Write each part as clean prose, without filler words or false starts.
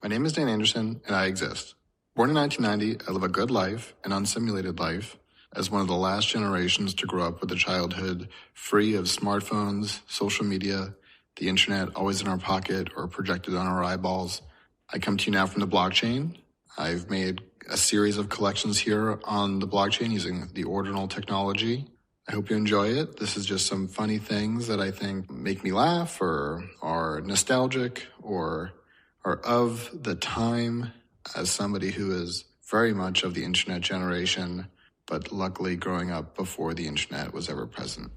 My name is Dan Anderson, and I exist. Born in 1990, I live a good life, an unsimulated life, as one of the last generations to grow up with a childhood free of smartphones, social media, the internet always in our pocket or projected on our eyeballs. I come to you now from the blockchain. I've made a series of collections here on the blockchain using the Ordinal technology. I hope you enjoy it. This is just some funny things that I think make me laugh or are nostalgic or are of the time as somebody who is very much of the internet generation, but luckily growing up before the internet was ever present.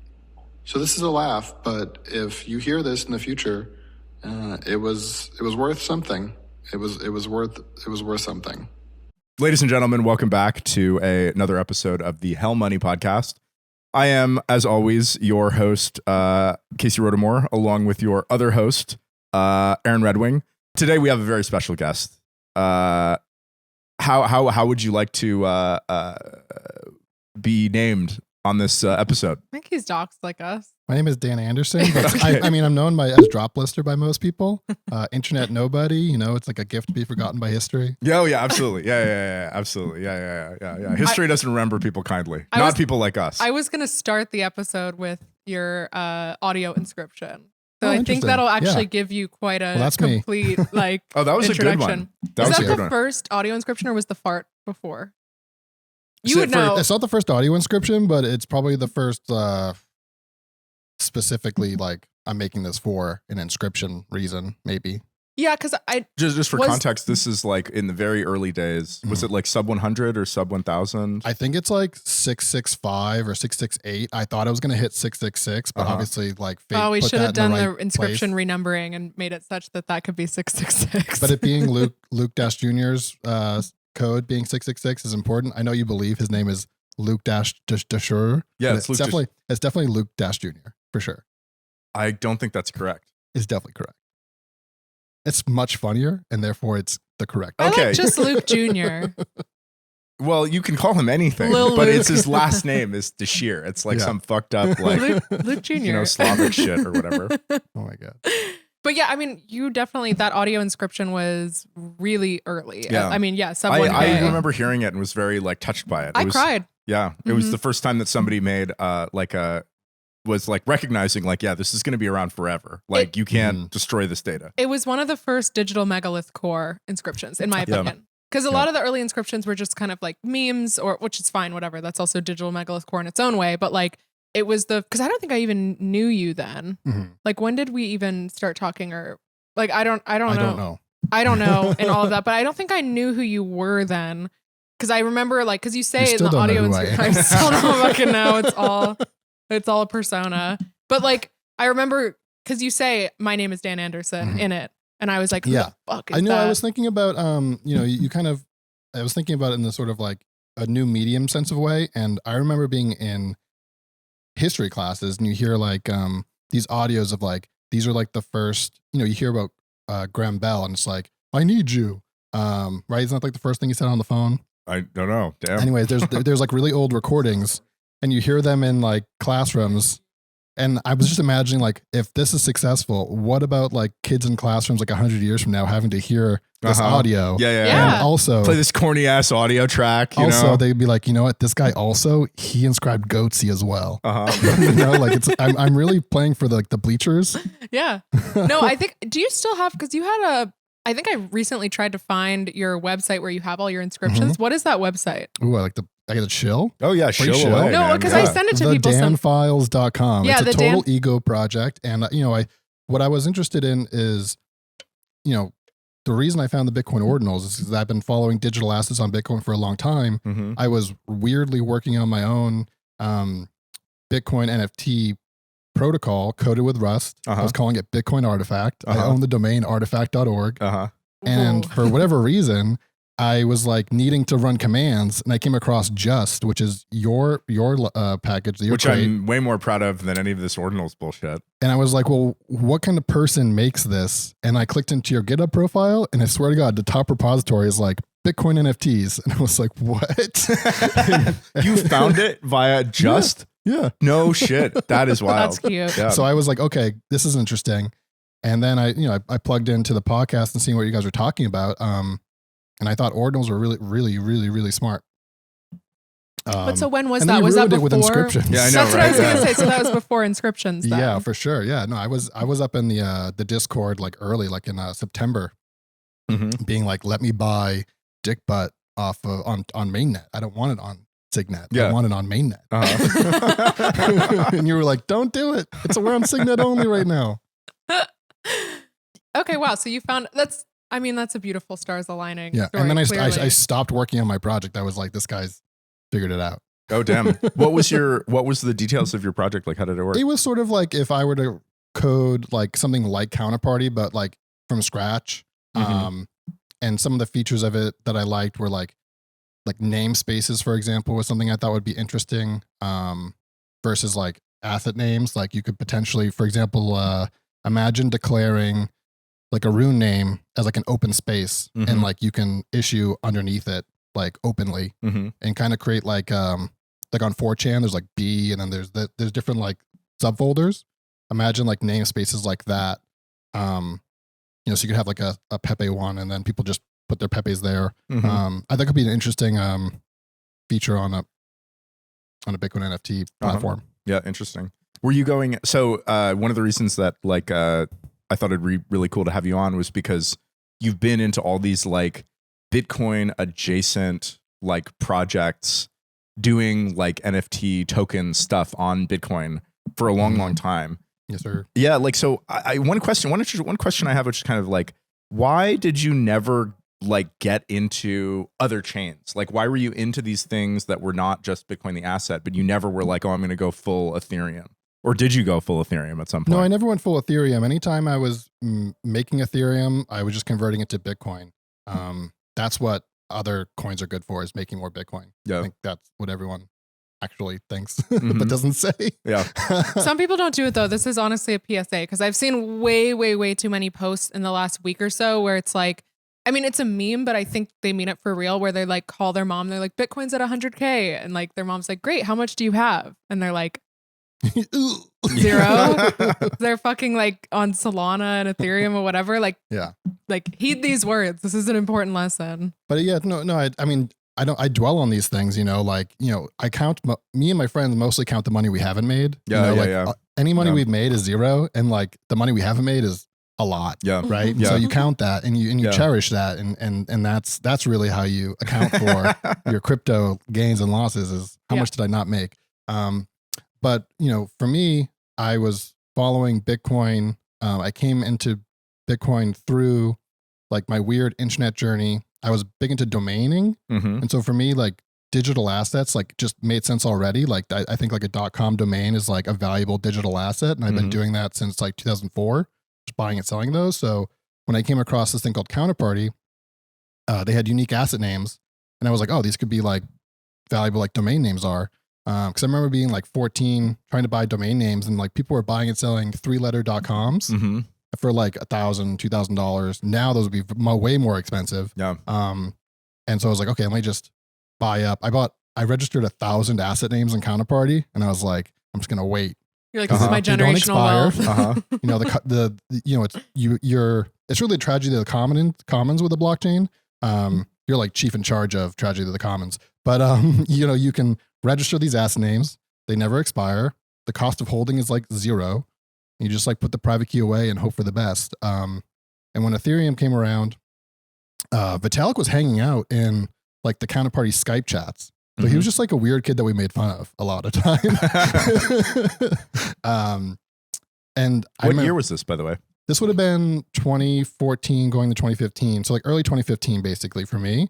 So this is a laugh, but if you hear this in the future, it was worth something. It was worth something. Ladies and gentlemen, welcome back to another episode of the Hell Money Podcast. I am, as always, your host, Casey Rodamore, along with your other host, Aaron Redwing. Today we have a very special guest. How would you like to be named on this episode? I think he's doxed like us. My name is Dan Anderson, but Okay. I mean, I'm known as drop lister by most people. Internet nobody, it's like a gift to be forgotten by history. Yeah, absolutely. Yeah, absolutely. Yeah. History doesn't remember people kindly. Not people like us. I was going to start the episode with your audio inscription. So Oh, I think interesting. that'll actually Yeah. give you quite a that's me. complete like Oh, that was a good introduction. one. That Is was a that good the one. first audio inscription or was the fart before? You So would know. It's not the first audio inscription, but it's probably the first specifically like I'm making this for an inscription reason, maybe. Yeah, because I Just for Was- context, this is like in the very early days. Was it like sub 100 or sub 1000? I think it's like 665 or 668. I thought I was going to hit 666, but Uh-huh. obviously like fate we put should have that in done the right the inscription place. renumbering and made it such that could be 666. But it being Luke Dash Jr.'s code being 666 is important. I know you believe his name is Luke Dash Dasher. Yeah, but it's Luke it's definitely Luke Dash Jr. for sure. I don't think that's correct. It's definitely correct. It's much funnier, and therefore it's the correct. I Okay. like just Luke Jr. Well, you can call him anything, Lil but Luke. it's his last name is Dashir. It's like Yeah. some fucked up like Luke Jr. Slavic shit or whatever. Oh my god. But yeah, I mean, you definitely, that audio inscription was really early. Yeah. I mean, yeah, sub I 1K. remember hearing it and was very like touched by it. I It was, cried. Yeah, it was Mhm. the first time that somebody made was like recognizing like, yeah, this is going to be around forever. Like you can't destroy this data. It was one of the first digital megalith core inscriptions, in my Yeah. opinion. Because a lot of the early inscriptions were just kind of like memes, which is fine, whatever. That's also digital megalith core in its own way. But like, it was because I don't think I even knew you then. Mhm. Like, when did we even start talking? Or like, I don't know. I don't know. I don't know and all of that. But I don't think I knew who you were then. Because I remember like, because you say You in still the don't know audio who I inscription, I am. still don't fucking know. It's all a persona. But like, I remember because you say my name is Dan Anderson Mhm. in it, and I was like, who Yeah. the fuck is I know. that? I was thinking about I was thinking about it in the sort of like a new medium sense of way, and I remember being in history classes, and you hear like these audios of like these are like the first. You hear about Graham Bell, and it's like I need you. Right? Isn't that like the first thing he said on the phone? I don't know. Damn. Anyways, there's like really old recordings, and you hear them in like classrooms. And I was just imagining, like, if this is successful, what about like kids in classrooms like 100 years from now having to hear this Uh-huh. audio? Yeah. Yeah. And also, Play this corny ass audio track. You know? they'd be like, you know what? This guy he inscribed Goatsy as well. Uh-huh. Like I'm really playing for the bleachers. Yeah. No, I think, do you still have, because you had I think I recently tried to find your website where you have all your inscriptions. What is that website? Ooh, I get a chill. Oh yeah, Free show show. away. No, man. because Yeah. I sent it to people. TheDanFiles.com. Yeah, It's a the total Dan- ego project. And, what I was interested in is, the reason I found the Bitcoin Ordinals is because I've been following digital assets on Bitcoin for a long time. Mhm. I was weirdly working on my own Bitcoin NFT protocol coded with Rust. I Uh-huh. was calling it Bitcoin Artifact. I Uh-huh. own the domain artifact.org. Uh-huh. And Whoa. for whatever reason, I was like needing to run commands, and I came across Just, which is your package, your Which crate. I'm way more proud of than any of this Ordinals bullshit. And I was like, well, what kind of person makes this? And I clicked into your GitHub profile, and I swear to God, the top repository is like Bitcoin NFTs. And I was like, what? You found it via Just? Yeah. No shit. That is wild. That's cute. Yeah. So I was like, okay, this is interesting. And then I plugged into the podcast and seeing what you guys were talking about. And I thought Ordinals were really, really, really, really smart. But so when was and that? then you Was that ruined before? it with Inscriptions. Yeah, I know, That's what I was right? gonna say. So that was before Inscriptions. Then. Yeah, for sure. Yeah, no, I was up in the Discord like early, like in September, being like, let me buy dick butt off of, on mainnet. I don't want it on Signet. Yeah. I want it on mainnet. And you were like, don't do it. We're on Signet only right now. Okay, wow. So you found that's a beautiful stars aligning. Yeah, story, and then I clearly. stopped working on my project. I was like, this guy's figured it out. Oh damn! What was the details of your project? Like, how did it work? It was sort of like if I were to code like something like Counterparty, but like from scratch. And some of the features of it that I liked were like namespaces, for example, was something I thought would be interesting. Versus like asset names. Like you could potentially, for example, imagine declaring like a rune name as like an open space, and like you can issue underneath it like openly, and kind of create like on 4chan there's like B, and then there's different like subfolders. Imagine like namespaces like that. So you could have like a Pepe one, and then people just put their Pepes there. I think it'd be an interesting feature on a Bitcoin NFT platform. Yeah, interesting. Were you going? So one of the reasons that like I thought it'd be really cool to have you on was because you've been into all these like Bitcoin adjacent like projects, doing like NFT token stuff on Bitcoin for a long time. Yes, sir. Yeah, like so. One question I have, which is kind of like, why did you never like get into other chains? Like, why were you into these things that were not just Bitcoin the asset, but you never were like, oh, I'm going to go full Ethereum? Or did you go full Ethereum at some point? No, I never went full Ethereum. Anytime I was making Ethereum, I was just converting it to Bitcoin. That's what other coins are good for, is making more Bitcoin. Yeah. I think that's what everyone actually thinks, but doesn't say. Yeah. Some people don't do it though. This is honestly a PSA, because I've seen way too many posts in the last week or so where it's like, I mean, it's a meme, but I think they mean it for real, where they like call their mom. They're like, Bitcoin's at 100K. And like their mom's like, great. How much do you have? And they're like, 0. They're fucking like on Solana and Ethereum or whatever. Like, Yeah. Like heed these words. This is an important lesson. But yeah, no. I mean, I dwell on these things, I count, me and my friends mostly count the money we haven't made. Yeah. Any money we've made is 0. And like the money we haven't made is a lot. Yeah. Right. Yeah. So you count that and you cherish that. And that's really how you account for your crypto gains and losses, is how much did I not make? But for me, I was following Bitcoin. I came into Bitcoin through like my weird internet journey. I was big into domaining. And so for me, like digital assets, like just made sense already. Like I think like a .com domain is like a valuable digital asset. And I've been doing that since like 2004, just buying and selling those. So when I came across this thing called Counterparty, they had unique asset names. And I was like, oh, these could be like valuable like domain names are. Because I remember being like 14, trying to buy domain names, and like people were buying and selling 3-letter .coms for like $1,000, $2,000. Now those would be way more expensive. Yeah. And so I was like, okay, let me just buy up. I registered 1,000 asset names in Counterparty, and I was like, I'm just gonna wait. You're like, this is my They don't generational expire. wealth. It's really a tragedy of the commons with the blockchain. You're like chief in charge of tragedy of the commons. But you can register these asset names. They never expire. The cost of holding is like 0. You just like put the private key away and hope for the best. And when Ethereum came around, Vitalik was hanging out in like the Counterparty Skype chats. So he was just like a weird kid that we made fun of a lot of time. And what year was this, by the way? This would have been 2014 going to 2015. So like early 2015, basically for me.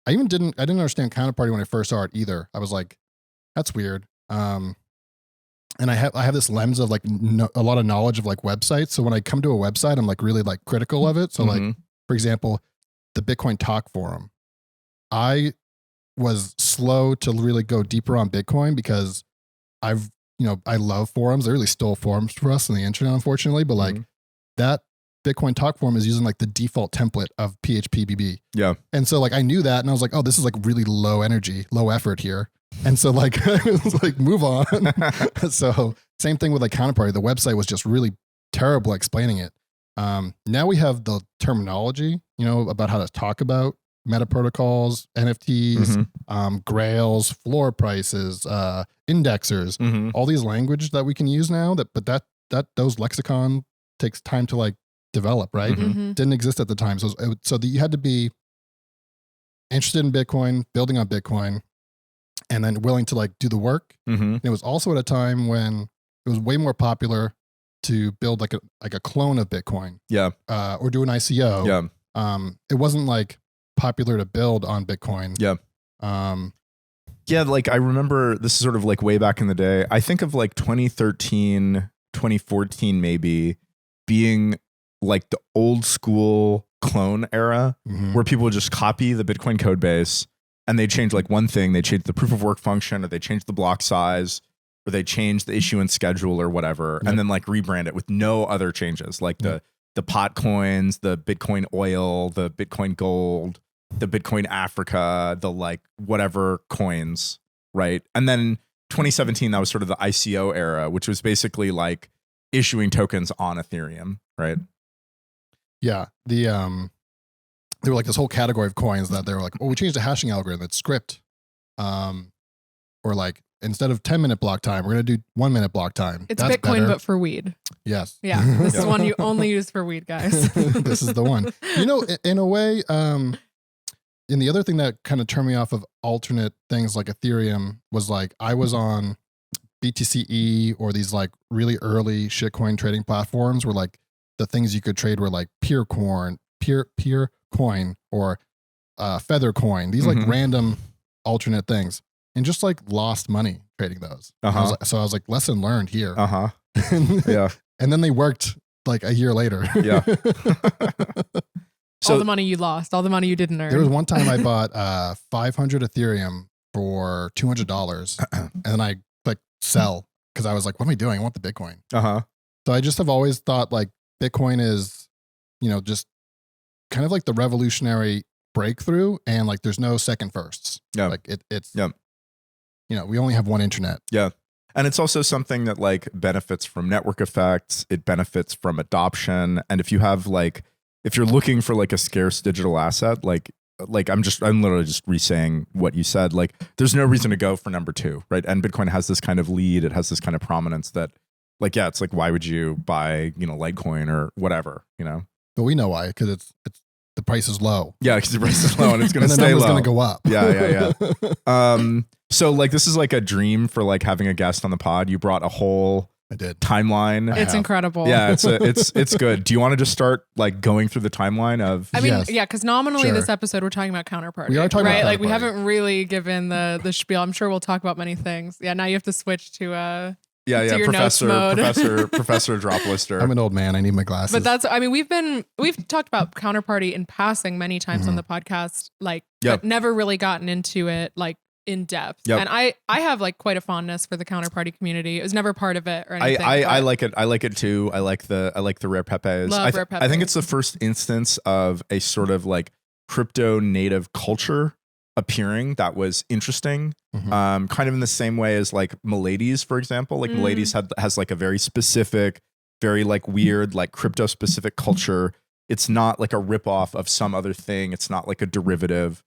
I didn't understand Counterparty when I first saw it either. I was like, that's weird. And I have this lens of like a lot of knowledge of like websites. So when I come to a website, I'm like really like critical of it. So like, for example, the Bitcoin Talk forum, I was slow to really go deeper on Bitcoin because I love forums. They really stole forums for us on the internet, unfortunately. But like that Bitcoin Talk forum is using like the default template of PHPBB. Yeah. And so like I knew that, and I was like, oh, this is like really low energy, low effort here. And so like I was like, move on. So same thing with like Counterparty. The website was just really terrible at explaining it. Now we have the terminology, about how to talk about meta protocols, NFTs, grails, floor prices, indexers, all these language that we can use now. But those lexicon takes time to like develop, right? Didn't exist at the time, so you had to be interested in Bitcoin, building on Bitcoin, and then willing to like do the work. And it was also at a time when it was way more popular to build like a clone of Bitcoin, or do an ICO. It wasn't like popular to build on Bitcoin. Like I remember this is sort of like way back in the day. I think of like 2013, 2014 maybe being like the old school clone era where people would just copy the Bitcoin code base and they change like one thing. They change the proof of work function, or they change the block size, or they change the issuance schedule or whatever, and then like rebrand it with no other changes, like the pot coins, the Bitcoin oil, the Bitcoin gold, the Bitcoin Africa, the like whatever coins, right? And then 2017, that was sort of the ICO era, which was basically like issuing tokens on Ethereum, right? Yeah. There were like this whole category of coins that they were like, we changed the hashing algorithm, it's script. Or like, instead of 10-minute block time, we're going to do 1-minute block time. It's That's Bitcoin, better. But for weed. Yes. Yeah. This is one you only use for weed, guys. This is the one. In a way, and the other thing that kind of turned me off of alternate things like Ethereum was like, I was on BTCE or these like really early shitcoin trading platforms where like the things you could trade were like peer coin or feather coin, these like random alternate things, and just like lost money trading those. So I was like, lesson learned here. And then they worked like a year later. So all the money you lost, all the money you didn't earn. There was one time I bought 500 Ethereum for $200 and then I like sell because I was like, what am I doing? I want the Bitcoin. So I just have always thought like Bitcoin is, just kind of like the revolutionary breakthrough, and like there's no second firsts. Like it's we only have one internet. And it's also something that like benefits from network effects. It benefits from adoption. And if you have like, if you're looking for like a scarce digital asset, like I'm literally just re-saying what you said. Like there's no reason to go for number two, right? And Bitcoin has this kind of lead. It has this kind of prominence that like, it's like, why would you buy, Litecoin or whatever, But we know why, because it's the price is low. Yeah, because the price is low and it's going to stay low. It's going to go up. Yeah. So like this is like a dream for like having a guest on the pod. You brought a whole timeline. It's incredible. Yeah, it's good. Do you want to just start like going through the timeline of? I mean, yeah, because nominally this episode we're talking about Counterparty. We are talking about Counterparty. Like we haven't really given the spiel. I'm sure we'll talk about many things. Yeah, now you have to switch to Professor Drop Lister. I'm an old man. I need my glasses. But we've talked about Counterparty in passing many times on the podcast, but never really gotten into it like in depth. And I have like quite a fondness for the Counterparty community. It was never part of it or anything. I like it. I like it too. I like the Rare Pepes. Love Rare Pepes. I think it's the first instance of a sort of like crypto native culture appearing that was interesting. Kind of in the same way as like Milady's, for example. Like Milady's has like a very specific, very like weird, like crypto specific culture. It's not like a ripoff of some other thing. It's not like a derivative.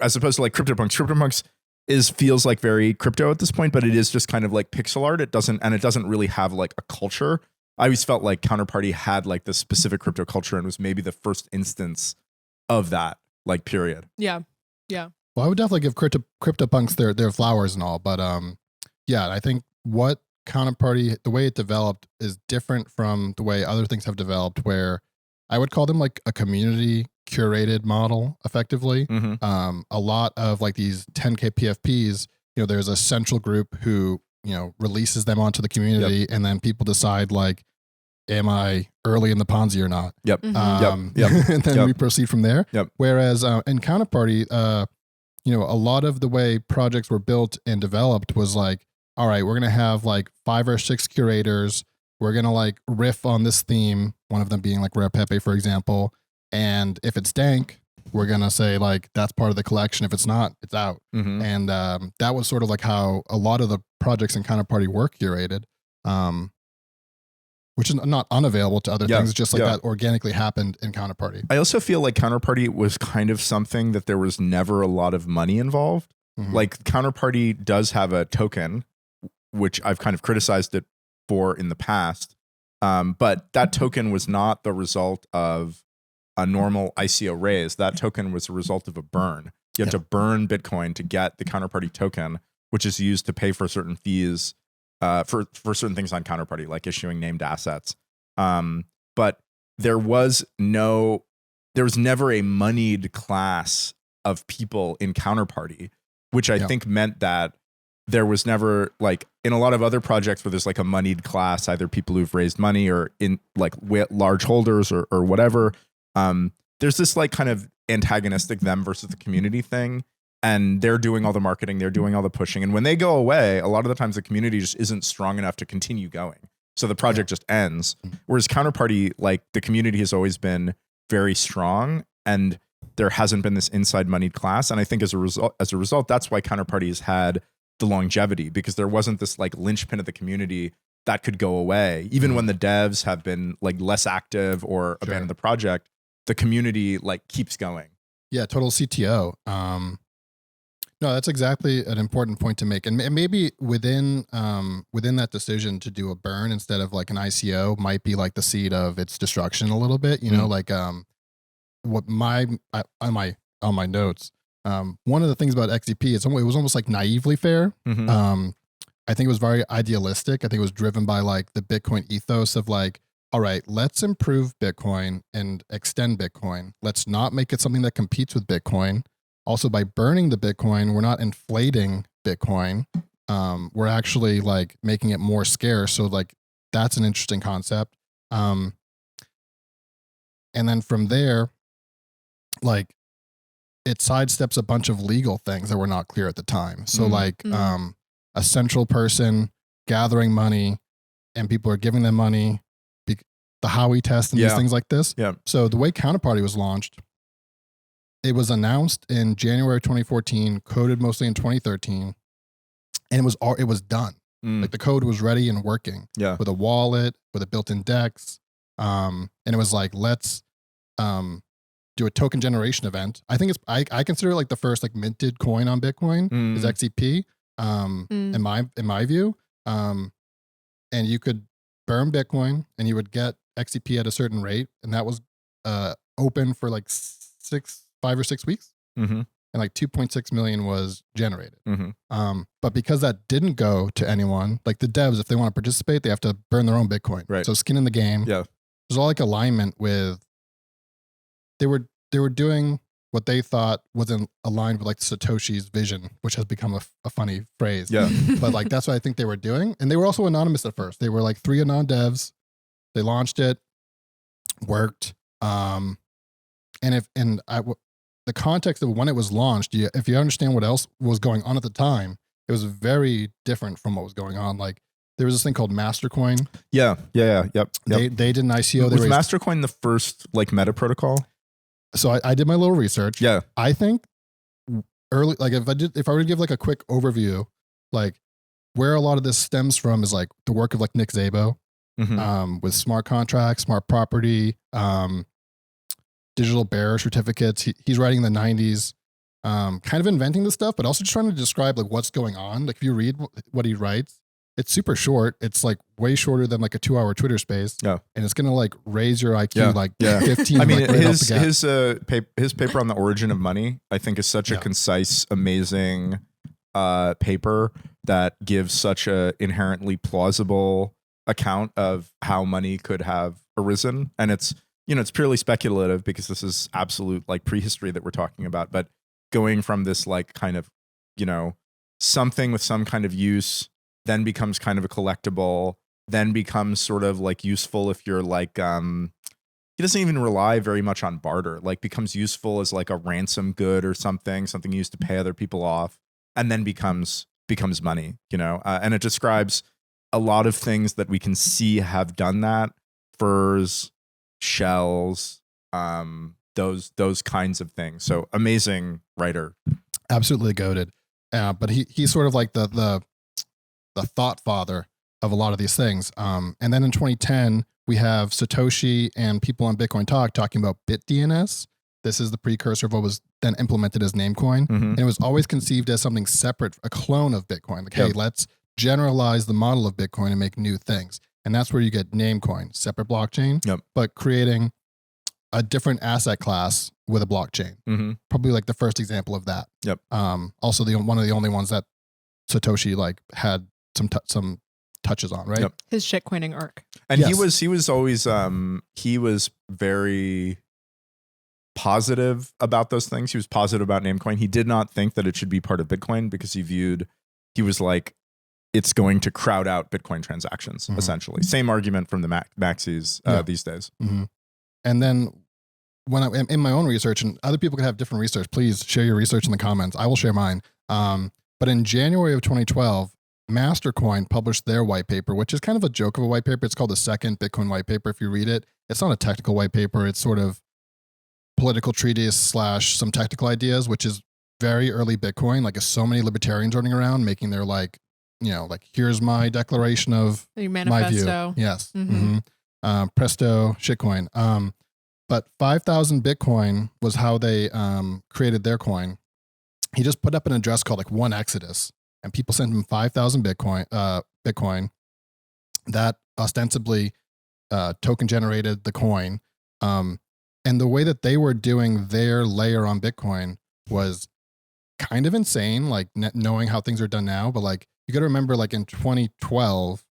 As opposed to like CryptoPunks. CryptoPunks feels like very crypto at this point, but it is just kind of like pixel art. It doesn't really have like a culture. I always felt like Counterparty had like this specific crypto culture and was maybe the first instance of that, like period. Yeah. Well, I would definitely give CryptoPunks their flowers and all, but I think what Counterparty, the way it developed is different from the way other things have developed, where I would call them like a community curated model effectively. A lot of like these 10K PFPs, there's a central group who, releases them onto the community, and then people decide like, am I early in the Ponzi or not? And then we proceed from there. Whereas in Counterparty, a lot of the way projects were built and developed was like, all right, we're going to have like 5 or 6 curators. We're going to like riff on this theme, one of them being like Rare Pepe, for example. And if it's dank, we're going to say like, that's part of the collection. If it's not, it's out. And that was sort of like how a lot of the projects in Counterparty were curated. which is not unavailable to other Yeah, things, just like yeah. that organically happened in Counterparty. I also feel like Counterparty was kind of something that there was never a lot of money involved. Mhm. Like Counterparty does have a token, which I've kind of criticized it for in the past. But that token was not the result of a normal ICO raise. That token was a result of a burn. You have to burn Bitcoin to get the Counterparty token, which is used to pay for certain fees for certain things on Counterparty, like issuing named assets. But there was never a moneyed class of people in Counterparty, which I think meant that there was never, like in a lot of other projects where there's like a moneyed class, either people who've raised money or in like large holders or whatever. There's this like kind of antagonistic them versus the community thing. And they're doing all the marketing, they're doing all the pushing. And when they go away, a lot of the times the community just isn't strong enough to continue going. So the project just ends. Whereas Counterparty, like the community has always been very strong and there hasn't been this inside moneyed class. And I think as a result, that's why Counterparty has had the longevity, because there wasn't this like linchpin of the community that could go away. Even when the devs have been like less active or abandoned the project, the community like keeps going. Yeah, total CTO. No, that's exactly an important point to make. And maybe within that decision to do a burn instead of like an ICO might be like the seed of its destruction a little bit, you know, like what on my notes, one of the things about XDP, it was almost like naively fair. I think it was very idealistic. I think it was driven by like the Bitcoin ethos of like, all right, let's improve Bitcoin and extend Bitcoin. Let's not make it something that competes with Bitcoin. Also, by burning the Bitcoin, we're not inflating Bitcoin. We're actually like making it more scarce. So like that's an interesting concept. And then from there, like it sidesteps a bunch of legal things that were not clear at the time. So like a central person gathering money and people are giving them money, the Howey test and these things like this. Yeah. So the way Counterparty was launched, it was announced in January 2014, coded mostly in 2013, and it was done. Like the code was ready and working with a wallet, with a built-in DEX. And it was like, let's do a token generation event. I think I consider it like the first like minted coin on Bitcoin is XCP, in my view. And you could burn Bitcoin and you would get XCP at a certain rate. And that was open for like 5 or 6 weeks. And like 2.6 million was generated. But because that didn't go to anyone, like the devs, if they want to participate, they have to burn their own Bitcoin. Right. So skin in the game. Yeah. There's all like alignment with, they were doing what they thought was aligned with like Satoshi's vision, which has become a funny phrase. Yeah. But like, that's what I think they were doing. And they were also anonymous at first. They were like 3 anon devs. They launched it, worked. The context of when it was launched, if you understand what else was going on at the time, it was very different from what was going on. Like there was this thing called Mastercoin. Yep. They did an ICO. Was Mastercoin the first like meta protocol? So I did my little research. Yeah. I think early, like if I were to give like a quick overview, like where a lot of this stems from is like the work of like Nick Szabo, with smart contracts, smart property, digital bearer certificates. He's writing in the 90s, kind of inventing this stuff, but also just trying to describe like what's going on. Like if you read what he writes, it's super short. It's like way shorter than like a 2-hour Twitter space. Yeah. And it's going to like raise your IQ 15. I mean, like, right his paper on the origin of money, I think is such a concise, amazing paper that gives such a inherently plausible account of how money could have arisen. And it's, it's purely speculative because this is absolute like prehistory that we're talking about, but going from this like kind of, something with some kind of use, then becomes kind of a collectible, then becomes sort of like useful if you're like, he doesn't even rely very much on barter, like becomes useful as like a ransom good or something used to pay other people off, and then becomes money, and it describes a lot of things that we can see have done that. Furs, shells, those kinds of things. So amazing writer. Absolutely goated. But he's sort of like the thought father of a lot of these things. And then in 2010, we have Satoshi and people on Bitcoin Talk talking about BitDNS. This is the precursor of what was then implemented as Namecoin. And it was always conceived as something separate, a clone of Bitcoin. Like, hey, let's generalize the model of Bitcoin and make new things. And that's where you get Namecoin, separate blockchain, but creating a different asset class with a blockchain. Probably like the first example of that. Also one of the only ones that Satoshi like had some touches on, right? His shitcoining arc. And he was always he was very positive about those things. He was positive about Namecoin. He did not think that it should be part of Bitcoin because he was like, it's going to crowd out Bitcoin transactions, essentially. Same argument from the maxis these days. And then when I in my own research, and other people can have different research, please share your research in the comments. I will share mine. But in January of 2012, Mastercoin published their white paper, which is kind of a joke of a white paper. It's called the second Bitcoin white paper. If you read it, it's not a technical white paper. It's sort of political treatise / some technical ideas, which is very early Bitcoin. Like, so many libertarians running around making their like, here's my declaration of my view. Yes. Presto shitcoin. But 5,000 Bitcoin was how they created their coin. He just put up an address called like One Exodus, and people sent him 5,000 Bitcoin that ostensibly token generated the coin. And the way that they were doing their layer on Bitcoin was kind of insane, like knowing how things are done now. But like, you got to remember, like in 2012,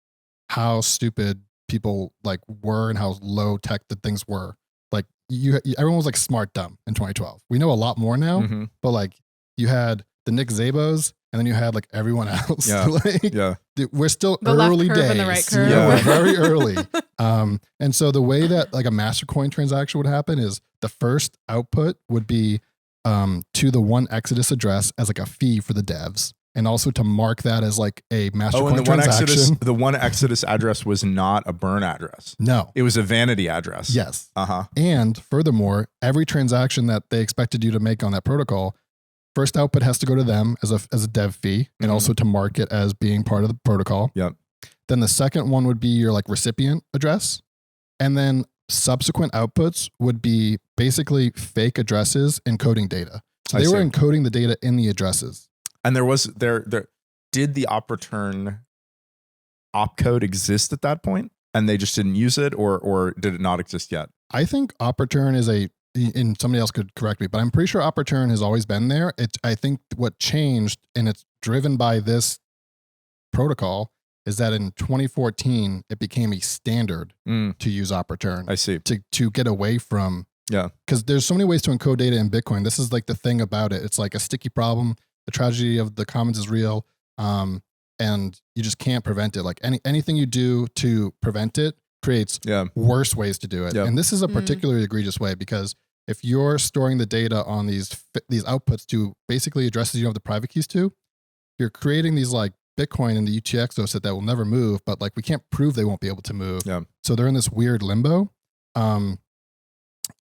how stupid people like were and how low tech the things were. Like everyone was like smart dumb in 2012. We know a lot more now, but like you had the Nick Szabos, and then you had like everyone else. Dude, we're still the early left curve days. And the right curve. We're very early. And so the way that like a Mastercoin transaction would happen is the first output would be to the One Exodus address as like a fee for the devs, and also to mark that as like a Mastercoin transaction. The One Exodus address was not a burn address. No. It was a vanity address. Yes. And furthermore, every transaction that they expected you to make on that protocol, first output has to go to them as a dev fee, and also to mark it as being part of the protocol. Then the second one would be your like recipient address. And then subsequent outputs would be basically fake addresses encoding data. So they were encoding the data in the addresses. And did the op return opcode exist at that point, and they just didn't use it, or did it not exist yet? I think op return is and somebody else could correct me, but I'm pretty sure op return has always been there. I think what changed, and it's driven by this protocol, is that in 2014 it became a standard to use op return. I see. To get away from because there's so many ways to encode data in Bitcoin. This is like the thing about it. It's like a sticky problem. The tragedy of the commons is real, and you just can't prevent it. Like anything you do to prevent it creates worse ways to do it. And this is a particularly egregious way, because if you're storing the data on these outputs to basically addresses you have the private keys to, you're creating these like Bitcoin in the UTXO set that will never move, but like we can't prove they won't be able to move. So they're in this weird limbo.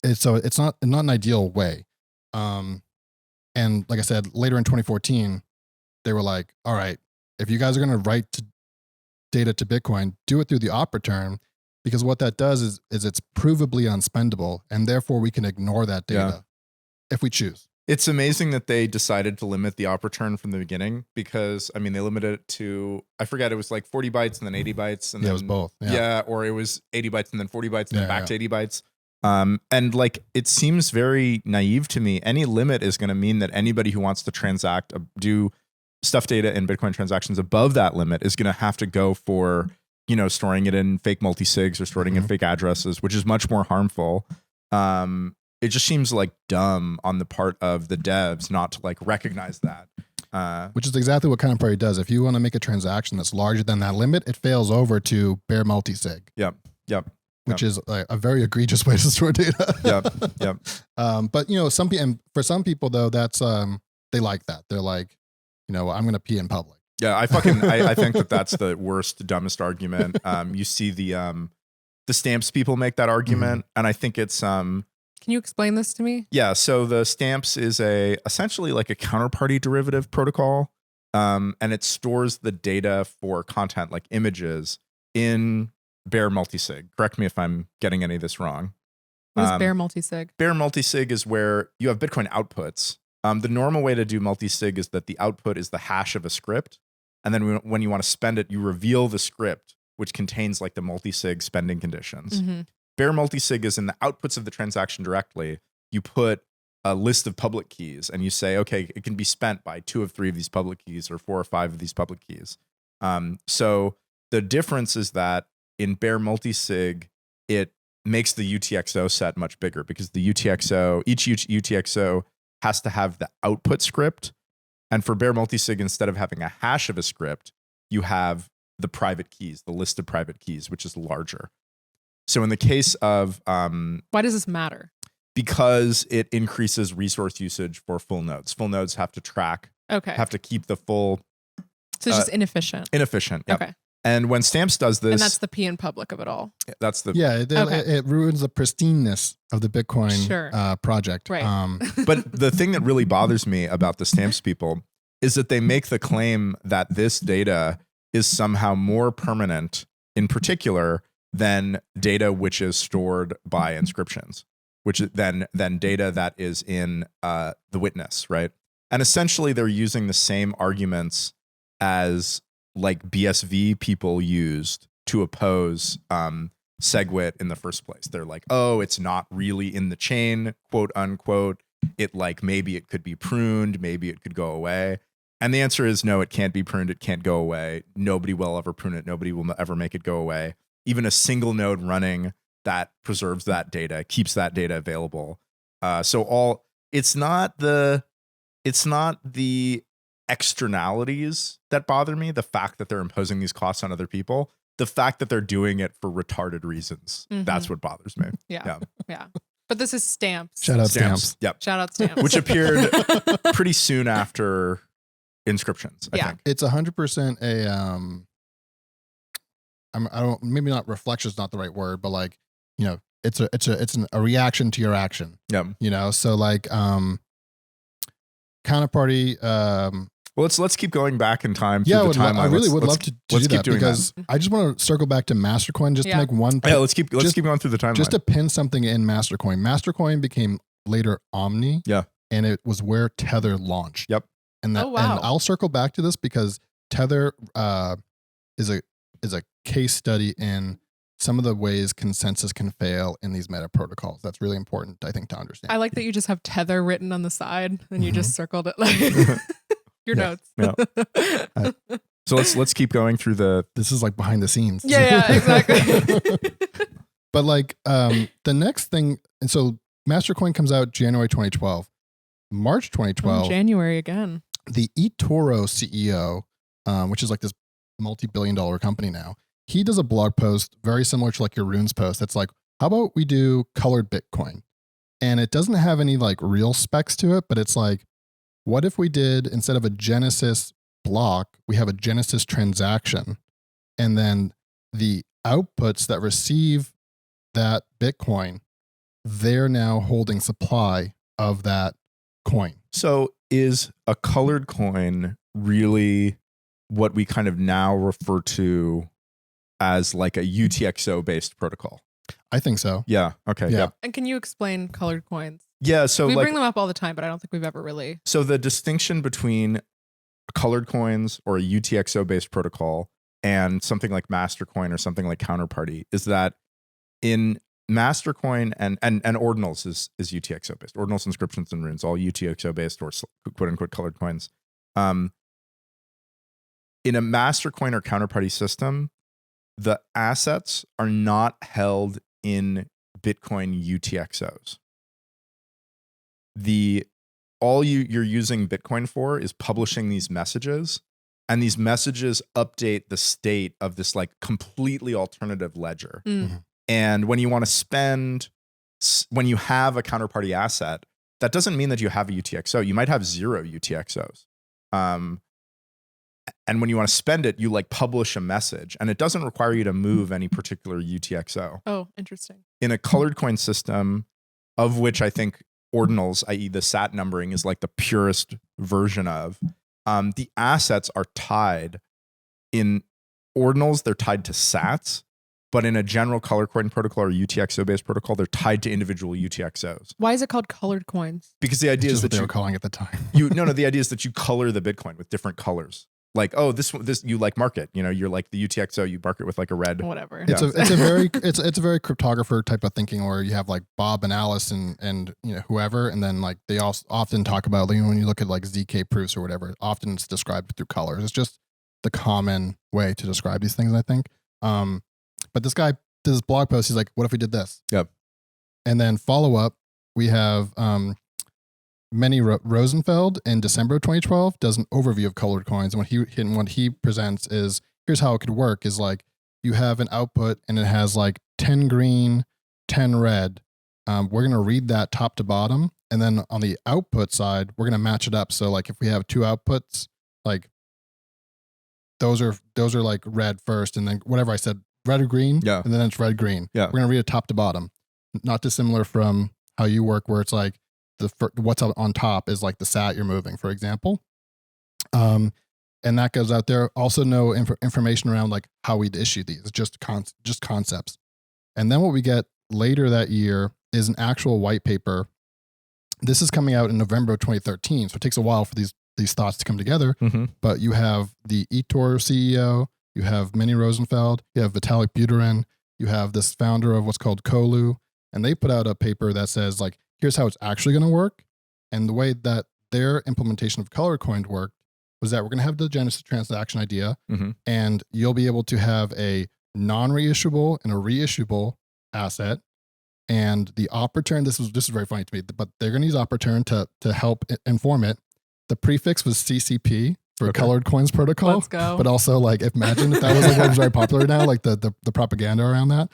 It's not an ideal way. And like I said, later in 2014, they were like, all right, if you guys are going to write data to Bitcoin, do it through the op return, because what that does is it's provably unspendable, and therefore we can ignore that data if we choose. It's amazing that they decided to limit the op return from the beginning, because I mean, they limited it to, I forget, it was like 40 bytes and then 80 bytes. And then, it was both. Or it was 80 bytes and then 40 bytes and then back to 80 bytes. And like, it seems very naive to me. Any limit is going to mean that anybody who wants to do stuff data in Bitcoin transactions above that limit is going to have to go for, storing it in fake multi-sigs or storing in fake addresses, which is much more harmful. It just seems like dumb on the part of the devs not to like recognize that. Which is exactly what Counterparty does. If you want to make a transaction that's larger than that limit, it fails over to bare multi-sig. Yep. Which is a very egregious way to store data. But for some people though, that's they like that. They're like, I'm going to pee in public. Yeah, I think that's the worst, dumbest argument. You see the stamps people make that argument, and I think it's Can you explain this to me? Yeah, so the stamps is essentially like a counterparty derivative protocol. and it stores the data for content like images in bare multisig. Correct me if I'm getting any of this wrong. What is bare multisig? Bare multisig is where you have Bitcoin outputs. The normal way to do multisig is that the output is the hash of a script. And then when you want to spend it, you reveal the script, which contains like the multisig spending conditions. Mm-hmm. Bare multisig is in the outputs of the transaction directly. You put a list of public keys and you say, okay, it can be spent by 2 of 3 of these public keys or 4 or 5 of these public keys. So the difference is that in bare multisig, it makes the UTXO set much bigger because the UTXO, each UTXO has to have the output script. And for bare multisig, instead of having a hash of a script, you have the private keys, the list of private keys, which is larger. So in the case of... why does this matter? Because it increases resource usage for full nodes. Full nodes have to track, have to keep the full... So it's just inefficient. Inefficient, yep. Okay. And when Stamps does this... And that's the P in public of it all. That's the... Yeah, it ruins the pristineness of the Bitcoin project. Right. But the thing that really bothers me about the Stamps people is that they make the claim that this data is somehow more permanent, in particular, than data which is stored by inscriptions, which is than data that is in the witness, right? And essentially, they're using the same arguments as like BSV people used to oppose SegWit in the first place. They're like, oh, it's not really in the chain, quote unquote. It like maybe it could be pruned, maybe it could go away. And the answer is no, it can't be pruned, it can't go away. Nobody will ever prune it, nobody will ever make it go away. Even a single node running that preserves that data, keeps that data available. It's not the externalities that bother me, the fact that they're imposing these costs on other people, the fact that they're doing it for retarded reasons. Mm-hmm. That's what bothers me. Yeah. But this is Stamps. Shout out Stamps. Yep. Shout out Stamps. Which appeared pretty soon after Inscriptions, I think. It's 100% a I don't, maybe not reflection is not the right word, but like, you know, it's a reaction to your action. Yeah. You know, so like Counterparty. Well, let's keep going back in time. Yeah, through the timeline. I really would love to do that because that. I just want to circle back to Mastercoin just to make one. Yeah, let's keep going through the timeline. Just to pin something in Mastercoin. Mastercoin became later Omni. Yeah, and it was where Tether launched. Yep. And that, and I'll circle back to this because Tether is a case study in some of the ways consensus can fail in these meta protocols. That's really important, I think, to understand. I like that you just have Tether written on the side and you just circled it like your notes. Yeah. So let's keep going through this is like behind the scenes. Yeah, exactly. But like the next thing, and so Mastercoin comes out January 2012. March 2012. January again. The eToro CEO, which is like this multi-billion-dollar company now, he does a blog post very similar to like your Runes post. That's like, how about we do colored Bitcoin? And it doesn't have any like real specs to it, but it's like, what if we did, instead of a Genesis block, we have a Genesis transaction, and then the outputs that receive that Bitcoin, they're now holding supply of that coin. So is a colored coin really what we kind of now refer to as like a UTXO based protocol? I think so. Yeah. Okay. Yeah. Yep. And can you explain colored coins? Yeah. So we bring them up all the time, but I don't think we've ever really. So the distinction between colored coins or a UTXO based protocol and something like Mastercoin or something like Counterparty is that in Mastercoin and Ordinals is UTXO based. Ordinals, Inscriptions, and Runes, all UTXO based or quote unquote colored coins. In a Mastercoin or Counterparty system, the assets are not held in Bitcoin UTXOs. All you're using Bitcoin for is publishing these messages, and these messages update the state of this like completely alternative ledger. Mm-hmm. And when you want to spend, when you have a counterparty asset, that doesn't mean that you have a UTXO. You might have 0 UTXOs. And when you want to spend it, you like publish a message, and it doesn't require you to move any particular UTXO. Oh, interesting. In a colored coin system, of which I think Ordinals, i.e. the SAT numbering, is like the purest version of, The assets are tied in ordinals. They're tied to sats, but in a general color coin protocol or UTXO based protocol, they're tied to individual UTXOs. Why is it called colored coins? Because the idea is that they were calling it at the time. the idea is that you color the Bitcoin with different colors. Like, oh, this you like mark it. You're like the UTXO, you mark it with like a red. Whatever. It's a very cryptographer type of thinking where you have like Bob and Alice and whoever, and then like they also often talk about when you look at like ZK proofs or whatever, often it's described through colors. It's just the common way to describe these things, I think. But this guy did this blog post. He's like, "What if we did this?" Yep. And then follow up, we have Manny Rosenfeld in December of 2012 does an overview of colored coins, and what he presents is here's how it could work: is like you have an output and it has like 10 green, 10 red. We're gonna read that top to bottom, and then on the output side, we're gonna match it up. So like if we have two outputs, like those are like red first, and then whatever I said, red or green, yeah, and then it's red green. Yeah, we're gonna read it top to bottom, not dissimilar from how you work, where it's like what's on top is like the sat you're moving, for example. And that goes out there. Also, no information around like how we'd issue these, just concepts. And then what we get later that year is an actual white paper. This is coming out in November of 2013, so it takes a while for these thoughts to come together. Mm-hmm. But you have the eToro CEO, you have Manny Rosenfeld, you have Vitalik Buterin, you have this founder of what's called Kolu, and they put out a paper that says like, here's how it's actually going to work. And the way that their implementation of color coins worked was that we're going to have the genesis transaction idea, mm-hmm. and you'll be able to have a non-reissuable and a reissuable asset. And the op return, this is very funny to me, but they're going to use op return to help inform it. The prefix was CCP for Colored Coins Protocol. Let's go. But also, like, imagine if that was like what was very popular now, like the propaganda around that.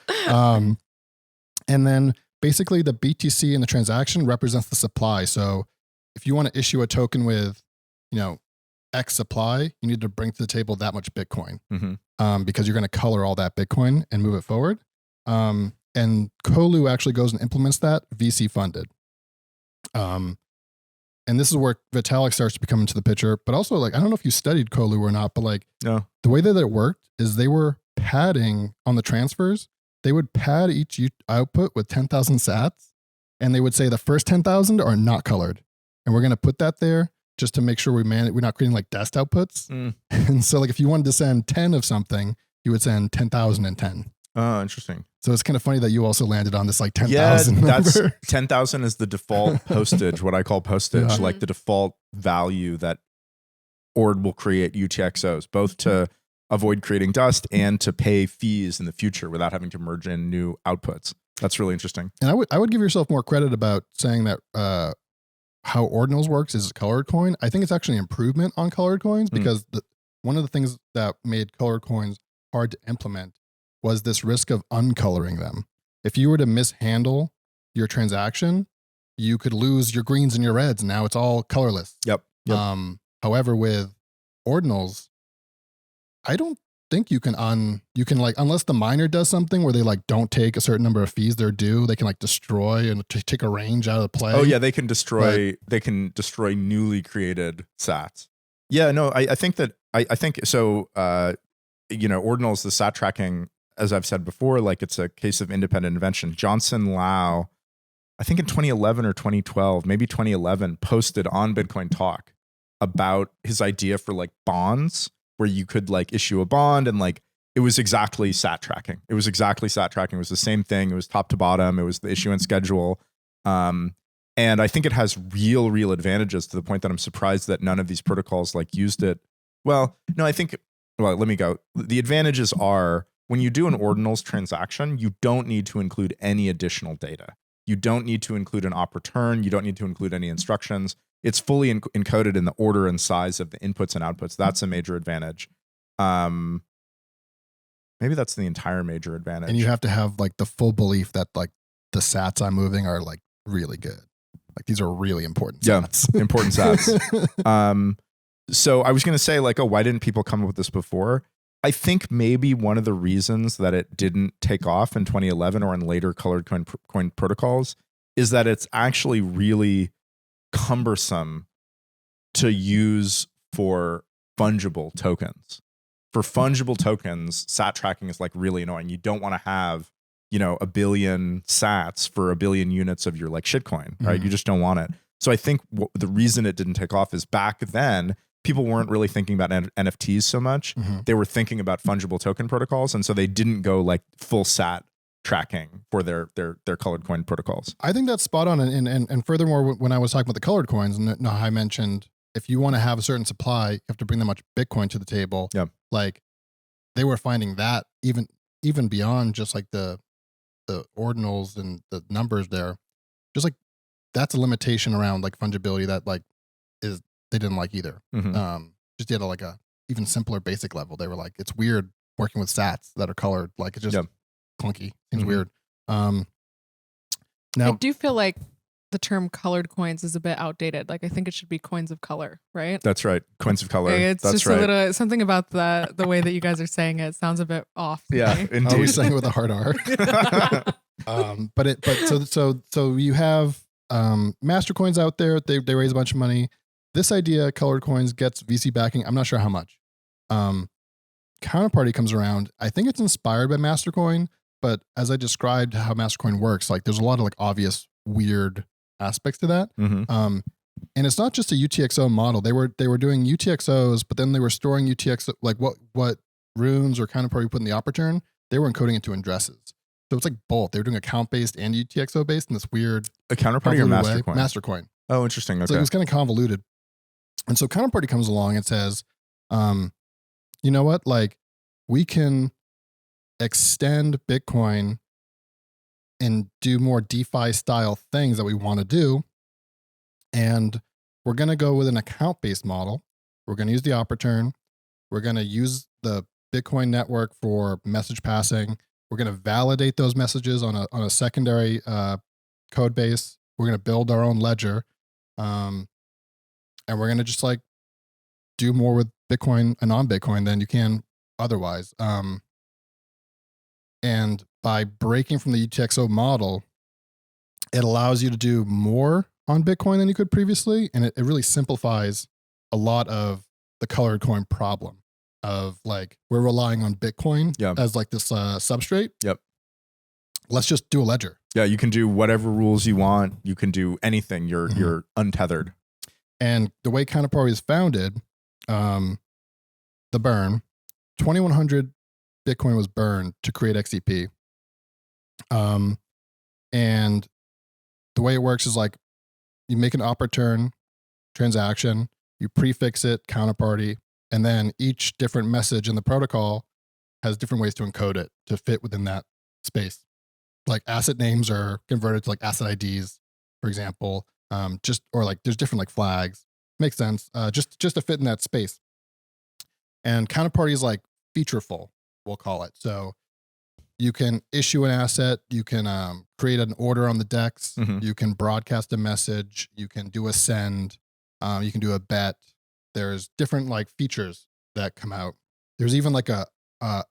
And then basically the BTC in the transaction represents the supply. So if you want to issue a token with, X supply, you need to bring to the table that much Bitcoin, mm-hmm. Because you're going to color all that Bitcoin and move it forward. And Kolu actually goes and implements that, VC funded. And this is where Vitalik starts to come into the picture. But also, like, I don't know if you studied Kolu or not, but like, no. The way that it worked is they were padding on the transfers. They would pad each output with 10,000 sats, and they would say the first 10,000 are not colored. And we're going to put that there just to make sure we're not creating like dest outputs. Mm. And so like if you wanted to send 10 of something, you would send 10,010. Oh, interesting. So it's kind of funny that you also landed on this like 10,000 Yeah, that's number. 10,000 is the default postage, what I call postage, like the default value that Ord will create UTXOs, both to avoid creating dust and to pay fees in the future without having to merge in new outputs. That's really interesting. And I would give yourself more credit about saying that how Ordinals works is colored coin. I think it's actually an improvement on colored coins because one of the things that made colored coins hard to implement was this risk of uncoloring them. If you were to mishandle your transaction, you could lose your greens and your reds, and now it's all colorless. Yep. However, with Ordinals, I don't think you can like, unless the miner does something where they like don't take a certain number of fees they're due, they can like destroy and take a range out of the play. Oh yeah, they can destroy newly created sats. Yeah, no, I think so. Ordinals, the sat tracking, as I've said before, like it's a case of independent invention. Johnson Lau, I think in 2011 or 2012, maybe 2011, posted on Bitcoin Talk about his idea for like bonds, where you could like issue a bond and like it was exactly sat tracking. It was the same thing. It was top to bottom. It was the issuance schedule. And I think it has real advantages to the point that I'm surprised that none of these protocols like used it. Well, no, let me go. The advantages are when you do an Ordinals transaction, you don't need to include any additional data. You don't need to include an op return. You don't need to include any instructions. It's fully encoded in the order and size of the inputs and outputs. That's a major advantage. Maybe that's the entire major advantage. And you have to have like the full belief that like the sats I'm moving are like really good. Like these are really important sats. Yeah, important sats. So I was going to say like, oh, why didn't people come up with this before? I think maybe one of the reasons that it didn't take off in 2011 or in later colored coin protocols is that it's actually really cumbersome to use for fungible tokens. For fungible tokens, sat tracking is like really annoying. You don't want to have, a billion sats for a billion units of your like shitcoin, right? You just don't want it. So I think the reason it didn't take off is back then, people weren't really thinking about NFTs so much. They were thinking about fungible token protocols. And so they didn't go like full sat tracking for their colored coin protocols. I think that's spot on. And furthermore, when I was talking about the colored coins, and I mentioned if you want to have a certain supply, you have to bring that much Bitcoin to the table. Yep. Like they were finding that even beyond just like the ordinals and the numbers there, just like that's a limitation around like fungibility that like is they didn't like either. Just at like a even simpler basic level, they were like, it's weird working with sats that are colored. Like it's just clunky. Seems weird. Now I do feel like the term colored coins is a bit outdated. Like I think it should be coins of color, right? That's right. Coins of color. It's That's just right. a little something about the way that you guys are saying it sounds a bit off. Yeah, today. indeed. are we saying it with a hard R? So you have Mastercoins out there. They raise a bunch of money. This idea, colored coins, gets VC backing. I'm not sure how much. Counterparty comes around. I think it's inspired by Mastercoin, but as I described how Mastercoin works, like there's a lot of like obvious weird aspects to that. And it's not just a UTXO model. They were doing UTXOs, but then they were storing UTXO, like what runes or counterparty put in the opportune, they were encoding into addresses. So it's like both. They were doing account-based and UTXO-based in this weird A counterparty or convoluted Mastercoin? Mastercoin. Oh, interesting. Okay. So it was kind of convoluted. And so Counterparty comes along and says, you know what? Like we can extend Bitcoin and do more DeFi style things that we want to do. And we're going to go with an account-based model. We're going to use the opportune. We're going to use the Bitcoin network for message passing. We're going to validate those messages on a secondary code base. We're going to build our own ledger. And we're going to just like do more with Bitcoin and non-Bitcoin than you can otherwise. And by breaking from the UTXO model, it allows you to do more on Bitcoin than you could previously. And it really simplifies a lot of the colored coin problem of like, we're relying on Bitcoin as like this substrate. Yep. Let's just do a ledger. Yeah, you can do whatever rules you want. You can do anything. You're untethered. And the way Counterparty is founded, the burn, 2,100 Bitcoin was burned to create XCP. And the way it works is like you make an opportune transaction, you prefix it, Counterparty, and then each different message in the protocol has different ways to encode it to fit within that space. Like asset names are converted to like asset IDs, for example. Or like there's different like flags. Makes sense. Just to fit in that space. And Counterparty is like featureful, we'll call it. So you can issue an asset, you can create an order on the DEX, you can broadcast a message, you can do a send, you can do a bet. There's different like features that come out. There's even like a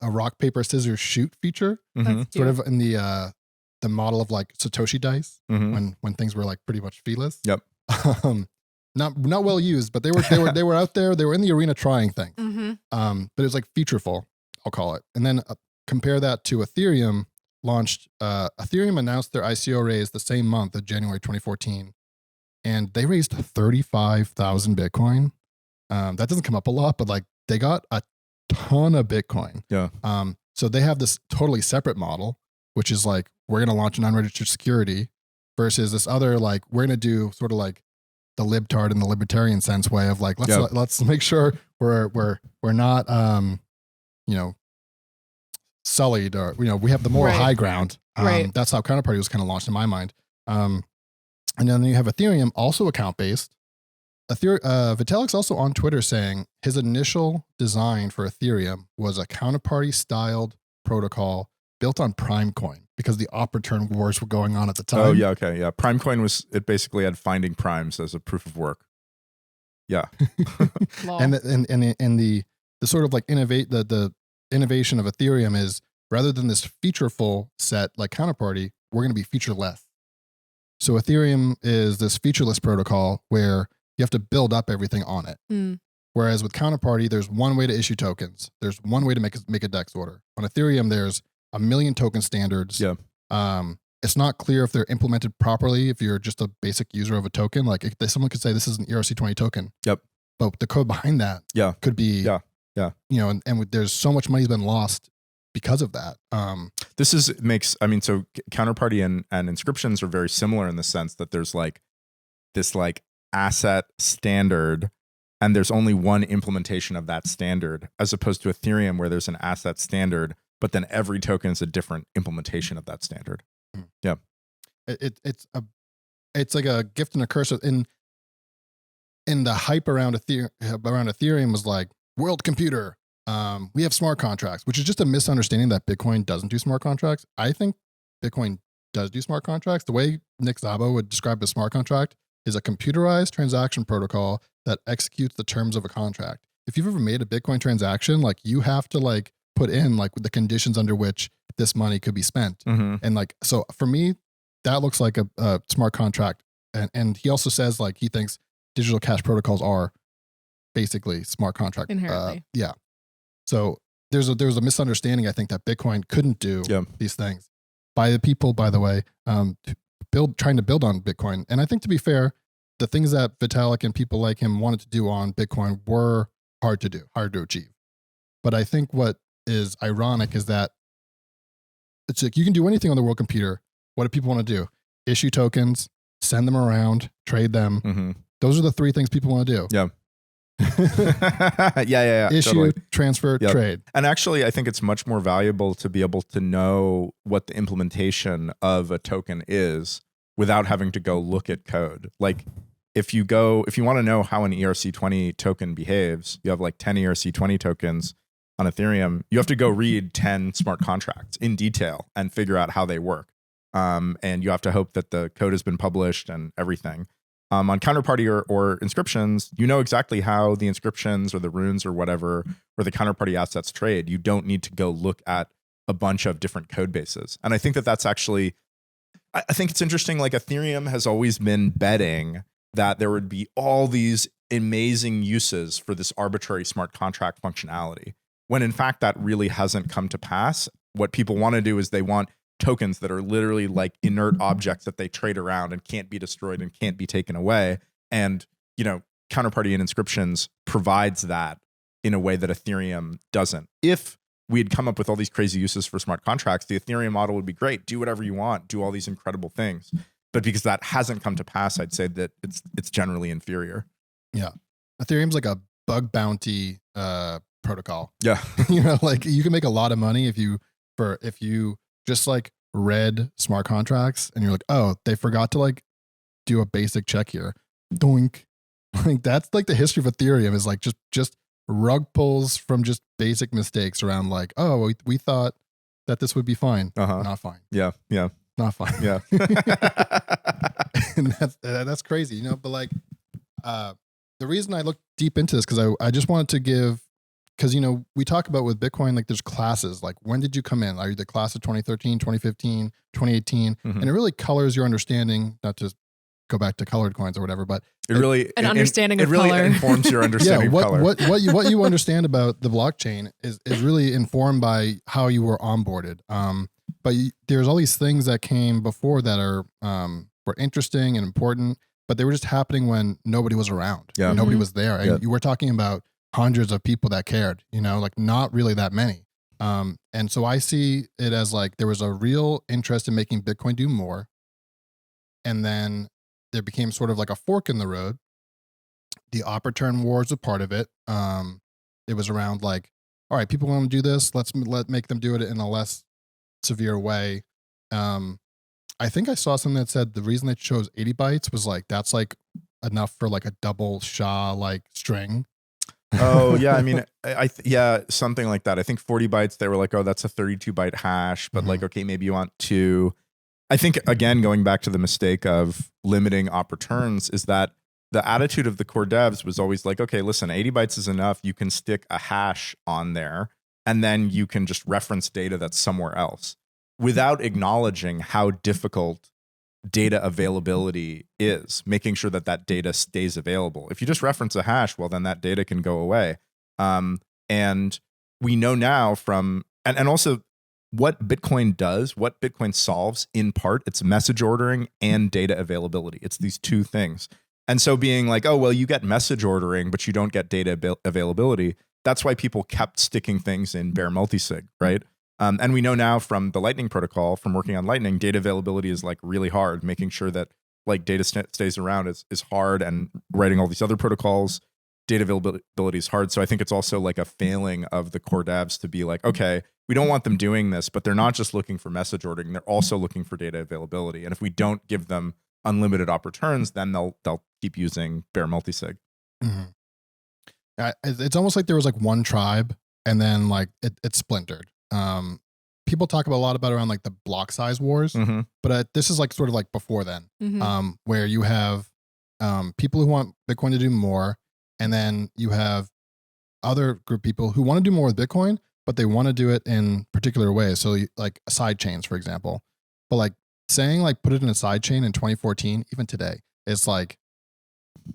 rock, paper, scissors, shoot feature, sort of in the model of like Satoshi dice when things were like pretty much feeless. Yep. Not well used, but they were out there. They were in the arena trying things. But it was like featureful, I'll call it. And then compare that to Ethereum launched. Ethereum announced their ICO raise the same month of January 2014, and they raised 35,000 Bitcoin. That doesn't come up a lot, but like they got a ton of Bitcoin. Yeah. So they have this totally separate model, which is like we're going to launch an unregistered security versus this other like we're going to do sort of like the libtard in the libertarian sense way of like let's make sure we're not sullied or we have the moral high ground. That's how Counterparty was kind of launched in my mind. And then you have Ethereum, also account based. Vitalik's also on Twitter saying his initial design for Ethereum was a counterparty styled protocol built on Primecoin because the opportune wars were going on at the time. Oh yeah, okay, yeah. Primecoin it basically had finding primes as a proof of work. Yeah. and the sort of like the innovation of Ethereum is rather than this featureful set like Counterparty, we're going to be featureless. So Ethereum is this featureless protocol where you have to build up everything on it. Whereas with Counterparty, there's one way to issue tokens. There's one way to make a DEX order. On Ethereum, there's a million token standards. Yeah. It's not clear if they're implemented properly. If you're just a basic user of a token, like someone could say this is an ERC20 token. Yep. But the code behind that could be, and there's so much money's been lost because of that. So Counterparty and Inscriptions are very similar in the sense that there's like this like asset standard, and there's only one implementation of that standard, as opposed to Ethereum where there's an asset standard, but then every token is a different implementation of that standard. Yeah. It's like a gift and a curse. In the hype around Ethereum was like world computer. We have smart contracts, which is just a misunderstanding that Bitcoin doesn't do smart contracts. I think Bitcoin does do smart contracts. The way Nick Szabo would describe a smart contract is a computerized transaction protocol that executes the terms of a contract. If you've ever made a Bitcoin transaction, like you have to like put in like the conditions under which this money could be spent. Mm-hmm. And like, so for me, that looks like a smart contract. And he also says like, he thinks digital cash protocols are basically smart contract. Inherently. Yeah. So there was a misunderstanding, I think, that Bitcoin couldn't do these things by the people, by the way, trying to build on Bitcoin. And I think, to be fair, the things that Vitalik and people like him wanted to do on Bitcoin were hard to do, hard to achieve. But I think what is ironic is that it's like you can do anything on the world computer. What do people want to do? Issue tokens, send them around, trade them. Mm-hmm. Those are the three things people want to do. Yeah. yeah. Issue, totally. transfer, trade. And actually, I think it's much more valuable to be able to know what the implementation of a token is without having to go look at code. Like if you want to know how an ERC20 token behaves, you have like 10 ERC20 tokens on Ethereum, you have to go read 10 smart contracts in detail and figure out how they work. And you have to hope that the code has been published and everything. On Counterparty or Inscriptions, you know exactly how the inscriptions or the runes or whatever, or the counterparty assets trade. You don't need to go look at a bunch of different code bases. And I think that's actually, I think it's interesting. Like Ethereum has always been betting that there would be all these amazing uses for this arbitrary smart contract functionality, when in fact that really hasn't come to pass. What people want to do is they want tokens that are literally like inert objects that they trade around and can't be destroyed and can't be taken away. And, Counterparty and Inscriptions provides that in a way that Ethereum doesn't. If we had come up with all these crazy uses for smart contracts, the Ethereum model would be great. Do whatever you want, do all these incredible things. But because that hasn't come to pass, I'd say that it's generally inferior. Yeah. Ethereum's like a bug bounty protocol. Yeah. Like you can make a lot of money if you just like read smart contracts and you're like, oh, they forgot to like do a basic check here. Doink. Like that's like the history of Ethereum is like just rug pulls from just basic mistakes around like, oh, we thought that this would be fine. Not fine. Yeah. Not fine. Yeah. And that's crazy, but like the reason I looked deep into this, because I just wanted to give, because, we talk about with Bitcoin, like there's classes, like when did you come in? Are you the class of 2013, 2015, 2018? Mm-hmm. And it really colors your understanding, not to go back to colored coins or whatever, but understanding of really color. informs your understanding of color. What you understand about the blockchain is really informed by how you were onboarded. But there's all these things that came before that were interesting and important, but they were just happening when nobody was around. Yeah. Nobody was there. And you were talking about hundreds of people that cared, like not really that many. And so I see it as like there was a real interest in making Bitcoin do more. And then there became sort of like a fork in the road. The Opportun War is a part of it. It was around like, all right, people want to do this. Let's make them do it in a less severe way. I think I saw something that said the reason they chose 80 bytes was like, that's like enough for like a double SHA like string. Oh yeah. I mean, something like that. I think 40 bytes, they were like, oh, that's a 32 byte hash, but like, okay, maybe you want to, I think again, going back to the mistake of limiting Opportuns, is that the attitude of the core devs was always like, okay, listen, 80 bytes is enough. You can stick a hash on there and then you can just reference data that's somewhere else, without acknowledging how difficult data availability is, making sure that that data stays available. If you just reference a hash, well, then that data can go away. And we know now from, and also what Bitcoin does, what Bitcoin solves in part, it's message ordering and data availability. It's these two things. And so being like, oh, well, you get message ordering, but you don't get data availability. That's why people kept sticking things in bare multisig, right? And we know now from the Lightning protocol, from working on Lightning, data availability is like really hard. Making sure that like data stays around is hard, and writing all these other protocols, data availability is hard. So I think it's also like a failing of the core devs to be like, okay, we don't want them doing this, but they're not just looking for message ordering, they're also looking for data availability. And if we don't give them unlimited op returns, then they'll keep using bare multisig. It's almost like there was like one tribe, and then like it splintered. People talk a lot about around like the block size wars, but this is like sort of like before then, where you have people who want Bitcoin to do more, and then you have other group people who want to do more with Bitcoin, but they want to do it in particular ways. So like side chains, for example. But like saying like put it in a side chain in 2014, even today, it's like,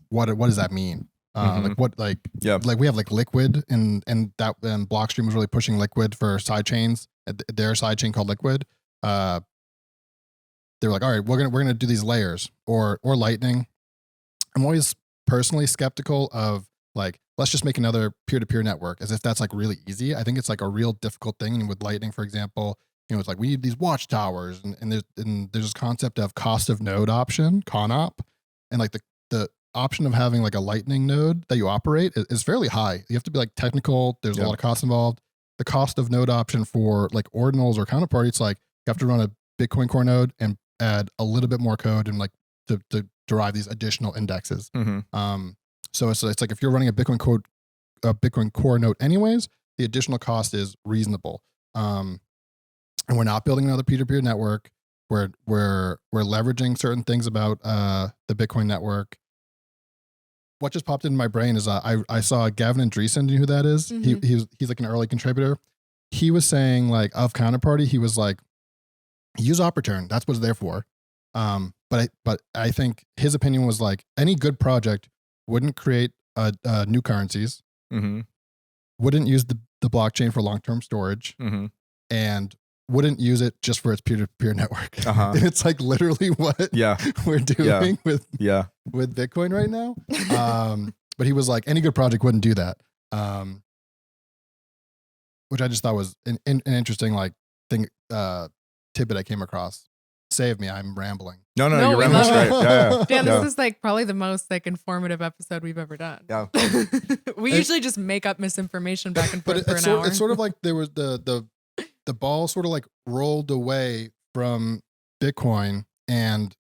what does that mean? Like what, like, like we have like Liquid, and that Blockstream was really pushing Liquid for side chains. Their side chain called Liquid. They were like, all right, we're gonna do these layers, or Lightning. I'm always personally skeptical of like, let's just make another peer-to-peer network, as if that's like really easy. I think it's like a real difficult thing. And with Lightning, for example, you know, it's like we need these watchtowers, and there's this concept of cost of node option, CONOP, and like the option of having like a Lightning node that you operate is fairly high. You have to be like technical. There's a lot of costs involved. The cost of node option for like Ordinals or Counterparty, it's like you have to run a Bitcoin Core node and add a little bit more code and like to derive these additional indexes. So it's like if you're running a Bitcoin Core node anyways, the additional cost is reasonable. And we're not building another peer-to-peer network. We're leveraging certain things about the Bitcoin network. What just popped into my brain is I saw Gavin Andreessen. Do you know who that is? He's like an early contributor. He was saying like of Counterparty, he was like, use op return. That's what it's there for. But I think his opinion was like any good project wouldn't create new currencies, wouldn't use the blockchain for long-term storage, and wouldn't use it just for its peer-to-peer network. And it's like literally what we're doing with Bitcoin right now. But he was like, any good project wouldn't do that. Which I just thought was an interesting like thing, tidbit I came across. Save me, I'm rambling. No, you're rambling straight. Dan, this is like probably the most like informative episode we've ever done. We usually just make up misinformation back and forth for an hour. It's sort of like there was the ball sort of like rolled away from Bitcoin, and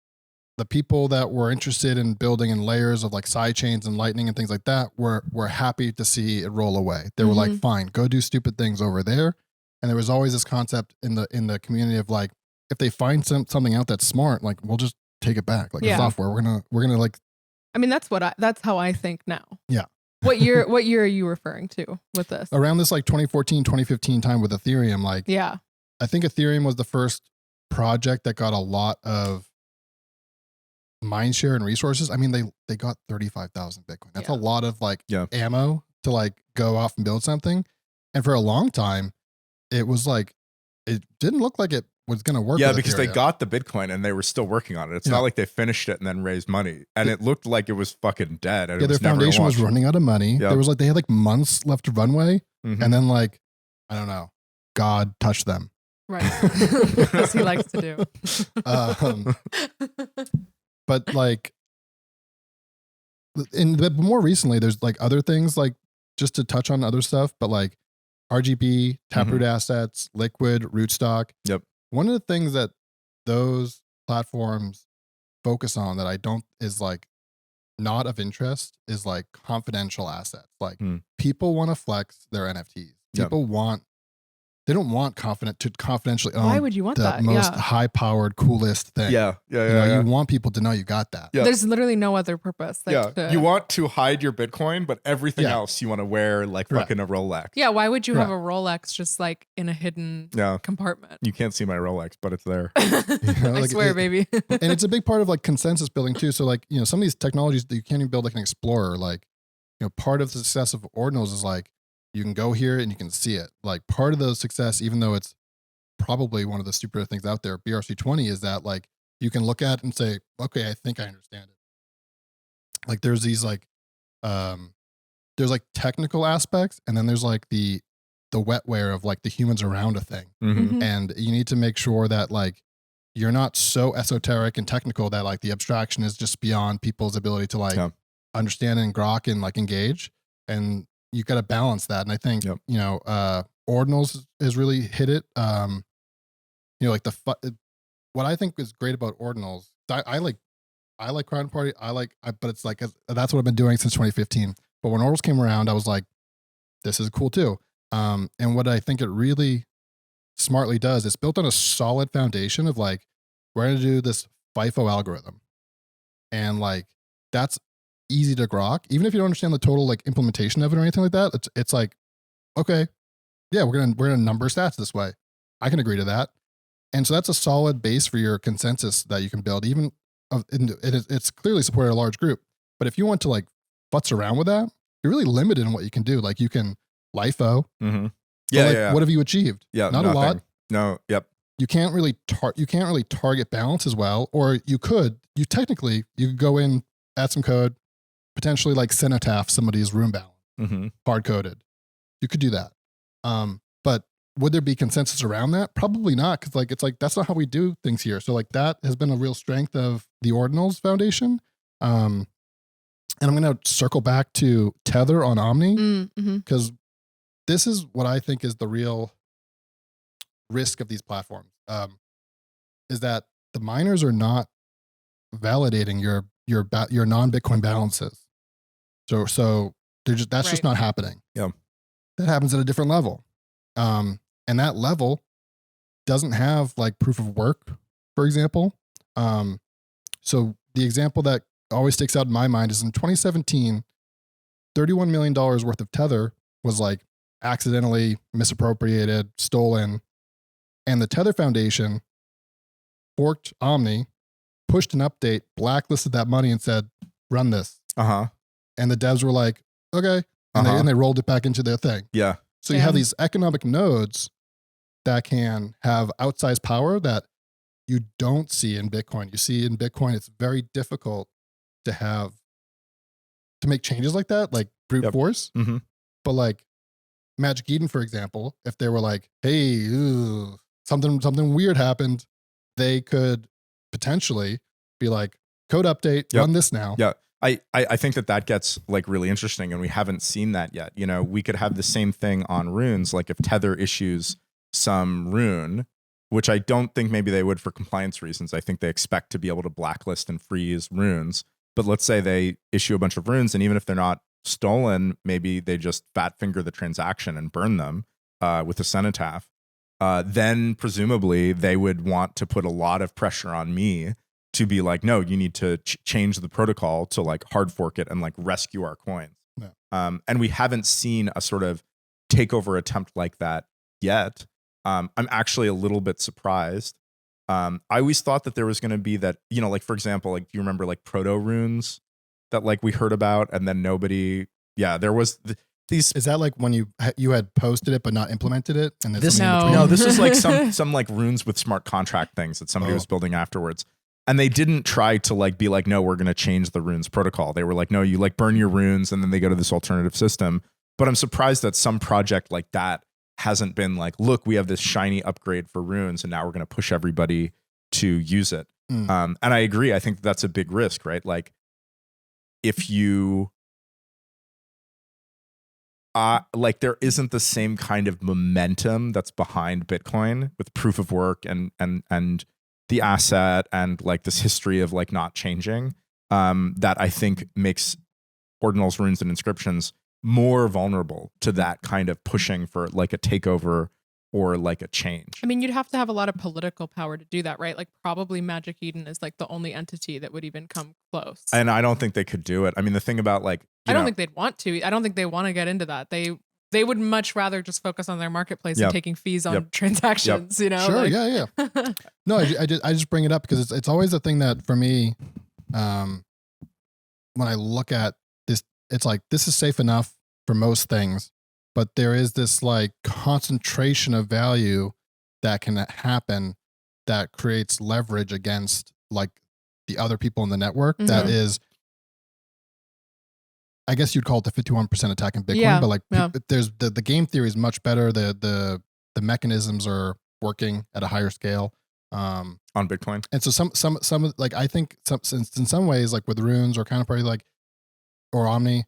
the people that were interested in building in layers of like side chains and Lightning and things like that were happy to see it roll away. They were like, fine, go do stupid things over there. And there was always this concept in the community of like, if they find something out that's smart, like we'll just take it back. Like the software, we're gonna like. I mean, that's how I think now. Yeah. What year are you referring to with this? Around this like 2014, 2015 time with Ethereum, like I think Ethereum was the first project that got a lot of mindshare and resources. I mean, they got 35,000 Bitcoin. That's a lot of like ammo to like go off and build something. And for a long time, it was like it didn't look like it was going to work. Yeah, because they got the Bitcoin and they were still working on it. It's not like they finished it and then raised money. And it looked like it was fucking dead. And their foundation was running out of money. There was like, they had like months left of runway. And then like, I don't know, God touched them. Right. As he likes to do. But like, but more recently, there's like other things, like just to touch on other stuff, but like RGB, Taproot assets, Liquid, Rootstock. One of the things that those platforms focus on that I don't is like not of interest is like confidential assets. Like people want to flex their NFTs. People want they don't want to confidentially own Why would you want the that? most Yeah. high-powered, coolest thing. Yeah. You want people to know you got that. Yeah. There's literally no other purpose. You want to hide your Bitcoin, but everything else you want to wear like fucking a Rolex. Yeah, why would you have a Rolex just like in a hidden compartment? You can't see my Rolex, but it's there. I swear, baby. And it's a big part of like consensus building too. So like, some of these technologies that you can't even build like an Explorer, like, part of the success of Ordinals is like, you can go here and you can see it. Like part of the success, even though it's probably one of the stupider things out there, BRC20, is that like you can look at it and say, okay, I think I understand it. Like there's these like, there's like technical aspects, and then there's like the wetware of like the humans around a thing. Mm-hmm. And you need to make sure that like you're not so esoteric and technical that like the abstraction is just beyond people's ability to like understand and grok and like engage. And you got to balance that. And I think, Ordinals has really hit it. Like what I think is great about Ordinals, I like Counterparty. But it's like, that's what I've been doing since 2015. But when Ordinals came around, I was like, this is cool too. And what I think it really smartly does, it's built on a solid foundation of like, we're going to do this FIFO algorithm. And like, that's easy to grok, even if you don't understand the total like implementation of it or anything like that. It's like, okay, yeah, we're gonna number stats this way. I can agree to that. And so that's a solid base for your consensus that you can build. Even it's clearly supported a large group. But if you want to like futz around with that, you're really limited in what you can do. Like you can LIFO. Mm-hmm. What have you achieved? Yeah, not nothing. a lot. No. Yep. You can't really target balance as well. Or you could go in, add some code, potentially like cenotaph somebody's room balance, hard coded. You could do that. But would there be consensus around that? Probably not. Cause like, it's like, that's not how we do things here. So like that has been a real strength of the Ordinals Foundation. And I'm going to circle back to Tether on Omni, because this is what I think is the real risk of these platforms, is that the miners are not validating your non-Bitcoin balances. So that's just not happening. Yeah. That happens at a different level. And that level doesn't have like proof of work, for example. So the example that always sticks out in my mind is in 2017, $31 million worth of Tether was like accidentally misappropriated, stolen. And the Tether Foundation forked Omni, pushed an update, blacklisted that money and said, run this. And the devs were like, okay. And they rolled it back into their thing. Yeah. So you have these economic nodes that can have outsized power that you don't see in Bitcoin. You see in Bitcoin, it's very difficult to make changes like that, like brute force. But like Magic Eden, for example, if they were like, hey, something weird happened, they could potentially be like, code update, run this now. Yeah. I think that gets like really interesting, and we haven't seen that yet. We could have the same thing on runes. Like if Tether issues some rune, which I don't think maybe they would for compliance reasons. I think they expect to be able to blacklist and freeze runes. But let's say they issue a bunch of runes, and even if they're not stolen, maybe they just fat finger the transaction and burn them with a cenotaph. Then presumably they would want to put a lot of pressure on me to be like, no, you need to change the protocol to like hard fork it and like rescue our coins. Yeah. And we haven't seen a sort of takeover attempt like that yet. I'm actually a little bit surprised. I always thought that there was going to be that, like for example, like do you remember like proto runes that like we heard about, and then nobody, there was these. Is that like when you had posted it but not implemented it? And this is like some like runes with smart contract things that somebody was building afterwards. And they didn't try to like be like, no, we're going to change the runes protocol. They were like, no, you like burn your runes and then they go to this alternative system. But I'm surprised that some project like that hasn't been like, look, we have this shiny upgrade for runes and now we're going to push everybody to use it. And I agree. I think that's a big risk, right? Like if you, like there isn't the same kind of momentum that's behind Bitcoin with proof of work and the asset and like this history of like not changing, that I think makes Ordinals, runes, and inscriptions more vulnerable to that kind of pushing for like a takeover or like a change. I mean, you'd have to have a lot of political power to do that, right? Like probably Magic Eden is like the only entity that would even come close. And I don't think they could do it. I mean, the thing about like, I don't think they'd want to. I don't think they want to get into that. They would much rather just focus on their marketplace and taking fees on transactions, you know? Sure, like, yeah. No, I just bring it up because it's always the thing that for me, when I look at this, it's like, this is safe enough for most things, but there is this like concentration of value that can happen that creates leverage against like the other people in the network. Mhm. That is, I guess you'd call it the 51% attack in Bitcoin, but like there's the game theory is much better. The mechanisms are working at a higher scale on Bitcoin. and so some like I think in some ways like with runes or counterparty like or Omni,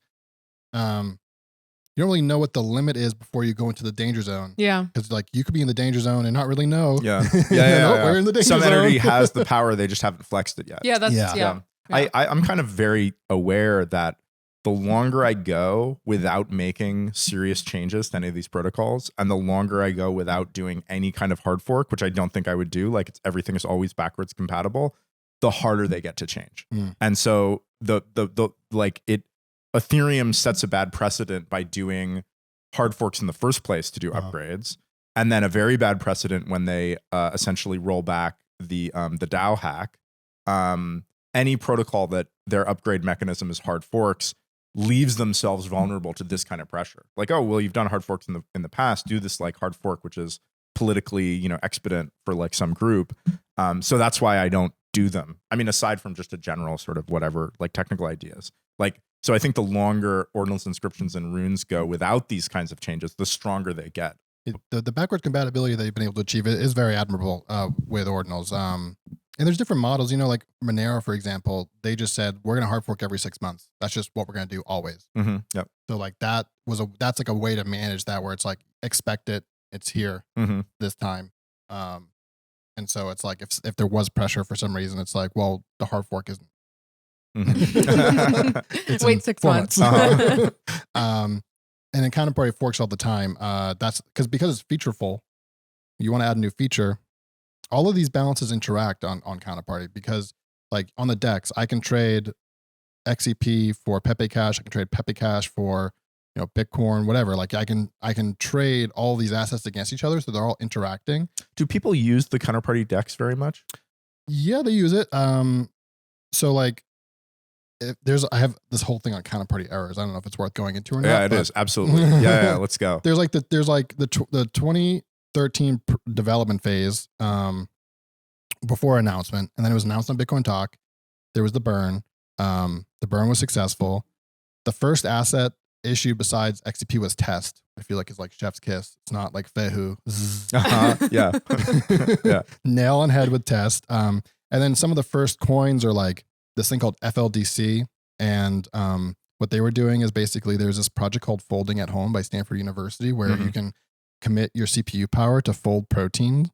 you don't really know what the limit is before you go into the danger zone. Yeah. Because like you could be in the danger zone and not really know. Yeah. We're in the danger Some zone. entity has the power, they just haven't flexed it yet. Yeah, that's Yeah. I'm kind of very aware that the longer I go without making serious changes to any of these protocols, and the longer I go without doing any kind of hard fork, which I don't think I would do, like everything is always backwards compatible, the harder they get to change. And so Ethereum sets a bad precedent by doing hard forks in the first place to do upgrades, and then a very bad precedent when they essentially roll back the DAO hack. Any protocol that their upgrade mechanism is hard forks leaves themselves vulnerable to this kind of pressure. Like, oh, well, you've done hard forks in the past. Do this like hard fork, which is politically, expedient for like some group. So that's why I don't do them. I mean, aside from just a general sort of whatever, like technical ideas. Like, so I think the longer Ordinals, Inscriptions, and runes go without these kinds of changes, the stronger they get. The backward compatibility that you've been able to achieve is very admirable with Ordinals. And there's different models, like Monero, for example, they just said, we're going to hard fork every 6 months. That's just what we're going to do always. Mm-hmm. Yep. So like that's like a way to manage that where it's like, expect it, it's here this time. And so it's like, if there was pressure for some reason, it's like, well, the hard fork isn't. Wait 6 months. And then Counterparty forks all the time. That's because it's featureful. You want to add a new feature. All of these balances interact on Counterparty because like on the DEX, I can trade XEP for Pepe Cash. I can trade Pepe Cash for, Bitcoin, whatever. Like I can trade all these assets against each other. So they're all interacting. Do people use the Counterparty DEX very much? Yeah, they use it. So like I have this whole thing on Counterparty errors. I don't know if it's worth going into or not. Yeah, it is. Absolutely. Yeah. Let's go. There's like the 2013 development phase before announcement, and then it was announced on Bitcoin Talk. There was the burn. The burn was successful. The first asset issued besides XCP was Test. I feel like it's like Chef's Kiss. It's not like Fehu. Yeah. Nail on head with Test. And then some of the first coins are like this thing called FLDC. And what they were doing is basically there's this project called Folding at Home by Stanford University where you can commit your CPU power to fold protein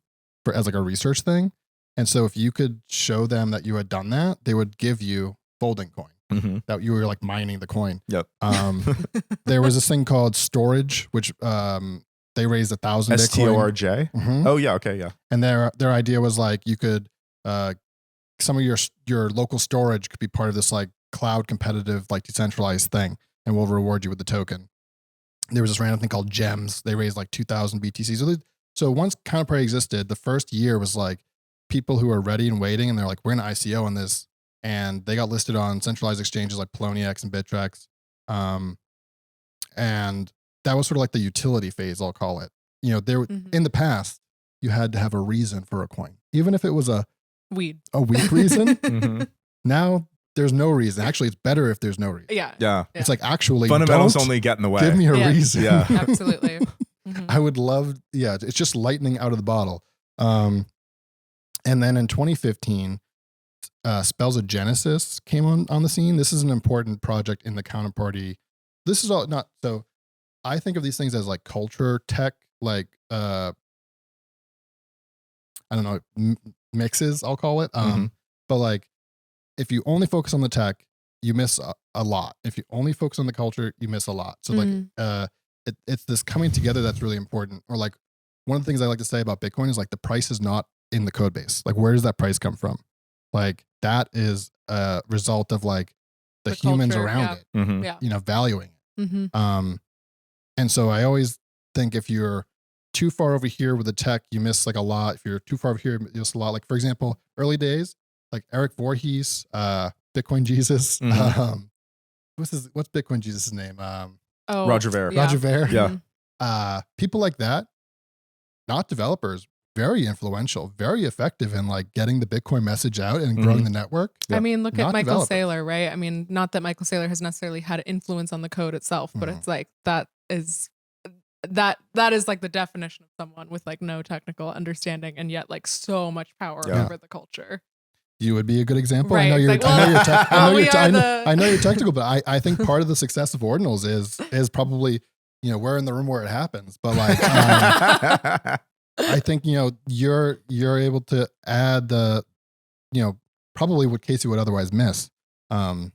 as like a research thing. And so if you could show them that you had done that, they would give you folding coin. That you were like mining the coin. Yep. There was this thing called Storage, which they raised 1,000 Bitcoin. STORJ? Mhm. Oh, yeah. Okay. Yeah. And their idea was like you could some of your local storage could be part of this like cloud competitive like decentralized thing, and we'll reward you with the token. There was this random thing called Gems. They raised like 2,000 BTC. So once Counterparty existed, the first year was like people who are ready and waiting, and they're like, we're going to ICO on this. And they got listed on centralized exchanges like Poloniex and Bittrex. And that was sort of like the utility phase, I'll call it. In the past, you had to have a reason for a coin, even if it was a weak reason. Now there's no reason. Actually, it's better if there's no reason. Yeah. It's like actually fundamentals don't only get in the way. give me a reason. Yeah. Absolutely. I would love, it's just lightning out of the bottle. And then in 2015, Spells of Genesis came on the scene. This is an important project in the Counterparty. This is all not, so I think of these things as like culture tech, like, I don't know, mixes, I'll call it. But like, if you only focus on the tech, you miss a lot. If you only focus on the culture, you miss a lot. So like, it's this coming together that's really important. Or like one of the things I like to say about Bitcoin is like the price is not in the code base. Like, where does that price come from? Like, that is a result of like the humans culture, around it, Mhm. Yeah. you know, valuing it. Mm-hmm. And so I always think if you're too far over here with the tech, you miss like a lot. If you're too far over here, you miss a lot. Like, for example, early days, like Eric Voorhees, Bitcoin Jesus. Mhm. What's Bitcoin Jesus' name? Oh, Roger Ver. yeah. Roger Ver. Yeah. Mhm. People like that, not developers, very influential, very effective in like getting the Bitcoin message out and growing Mhm. the network. Yeah. I mean, look Not at Michael developers. Saylor, right? I mean, not that Michael Saylor has necessarily had influence on the code itself, but Mhm. it's like that is like the definition of someone with like no technical understanding and yet like so much power Yeah. over the culture. You would be a good example. Right. I know It's you're. like, I know well, you're. Tech, I know we you're. are I know, the- I know you're technical, but I think part of the success of Ordinals is probably, you know, we're in the room where it happens. But like, I think, you know, you're able to add the, you know, probably what Casey would otherwise miss. And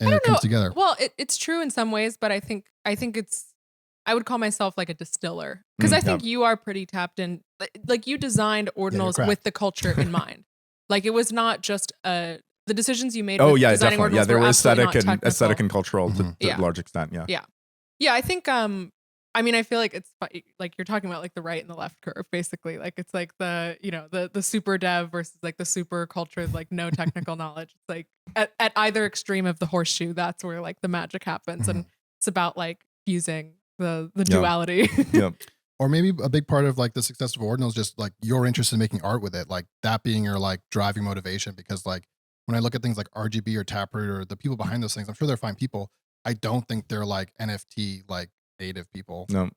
it comes together. Well, it's true in some ways, but I think I would call myself like a distiller because I think you are pretty tapped in. Like you designed Ordinals cracked. with the culture in mind. Like it was not just the decisions you made. Oh with yeah, designing definitely. Ordinals Yeah, there were were absolutely aesthetic not technical. and cultural to Yeah. a large extent. Yeah. Yeah, I think I mean I feel like it's like you're talking about like the right and the left curve basically. Like it's like the, you know, the super dev versus like the super cultured, like no technical knowledge. It's like at either extreme of the horseshoe, that's where like the magic happens. And it's about like fusing the duality. Yeah. Or maybe a big part of like the success of Ordinal is just like your interest in making art with it, like that being your like driving motivation. Because like when I look at things like RGB or Taproot or the people behind those things, I'm sure they're fine people. I don't think they're like NFT like native people. No.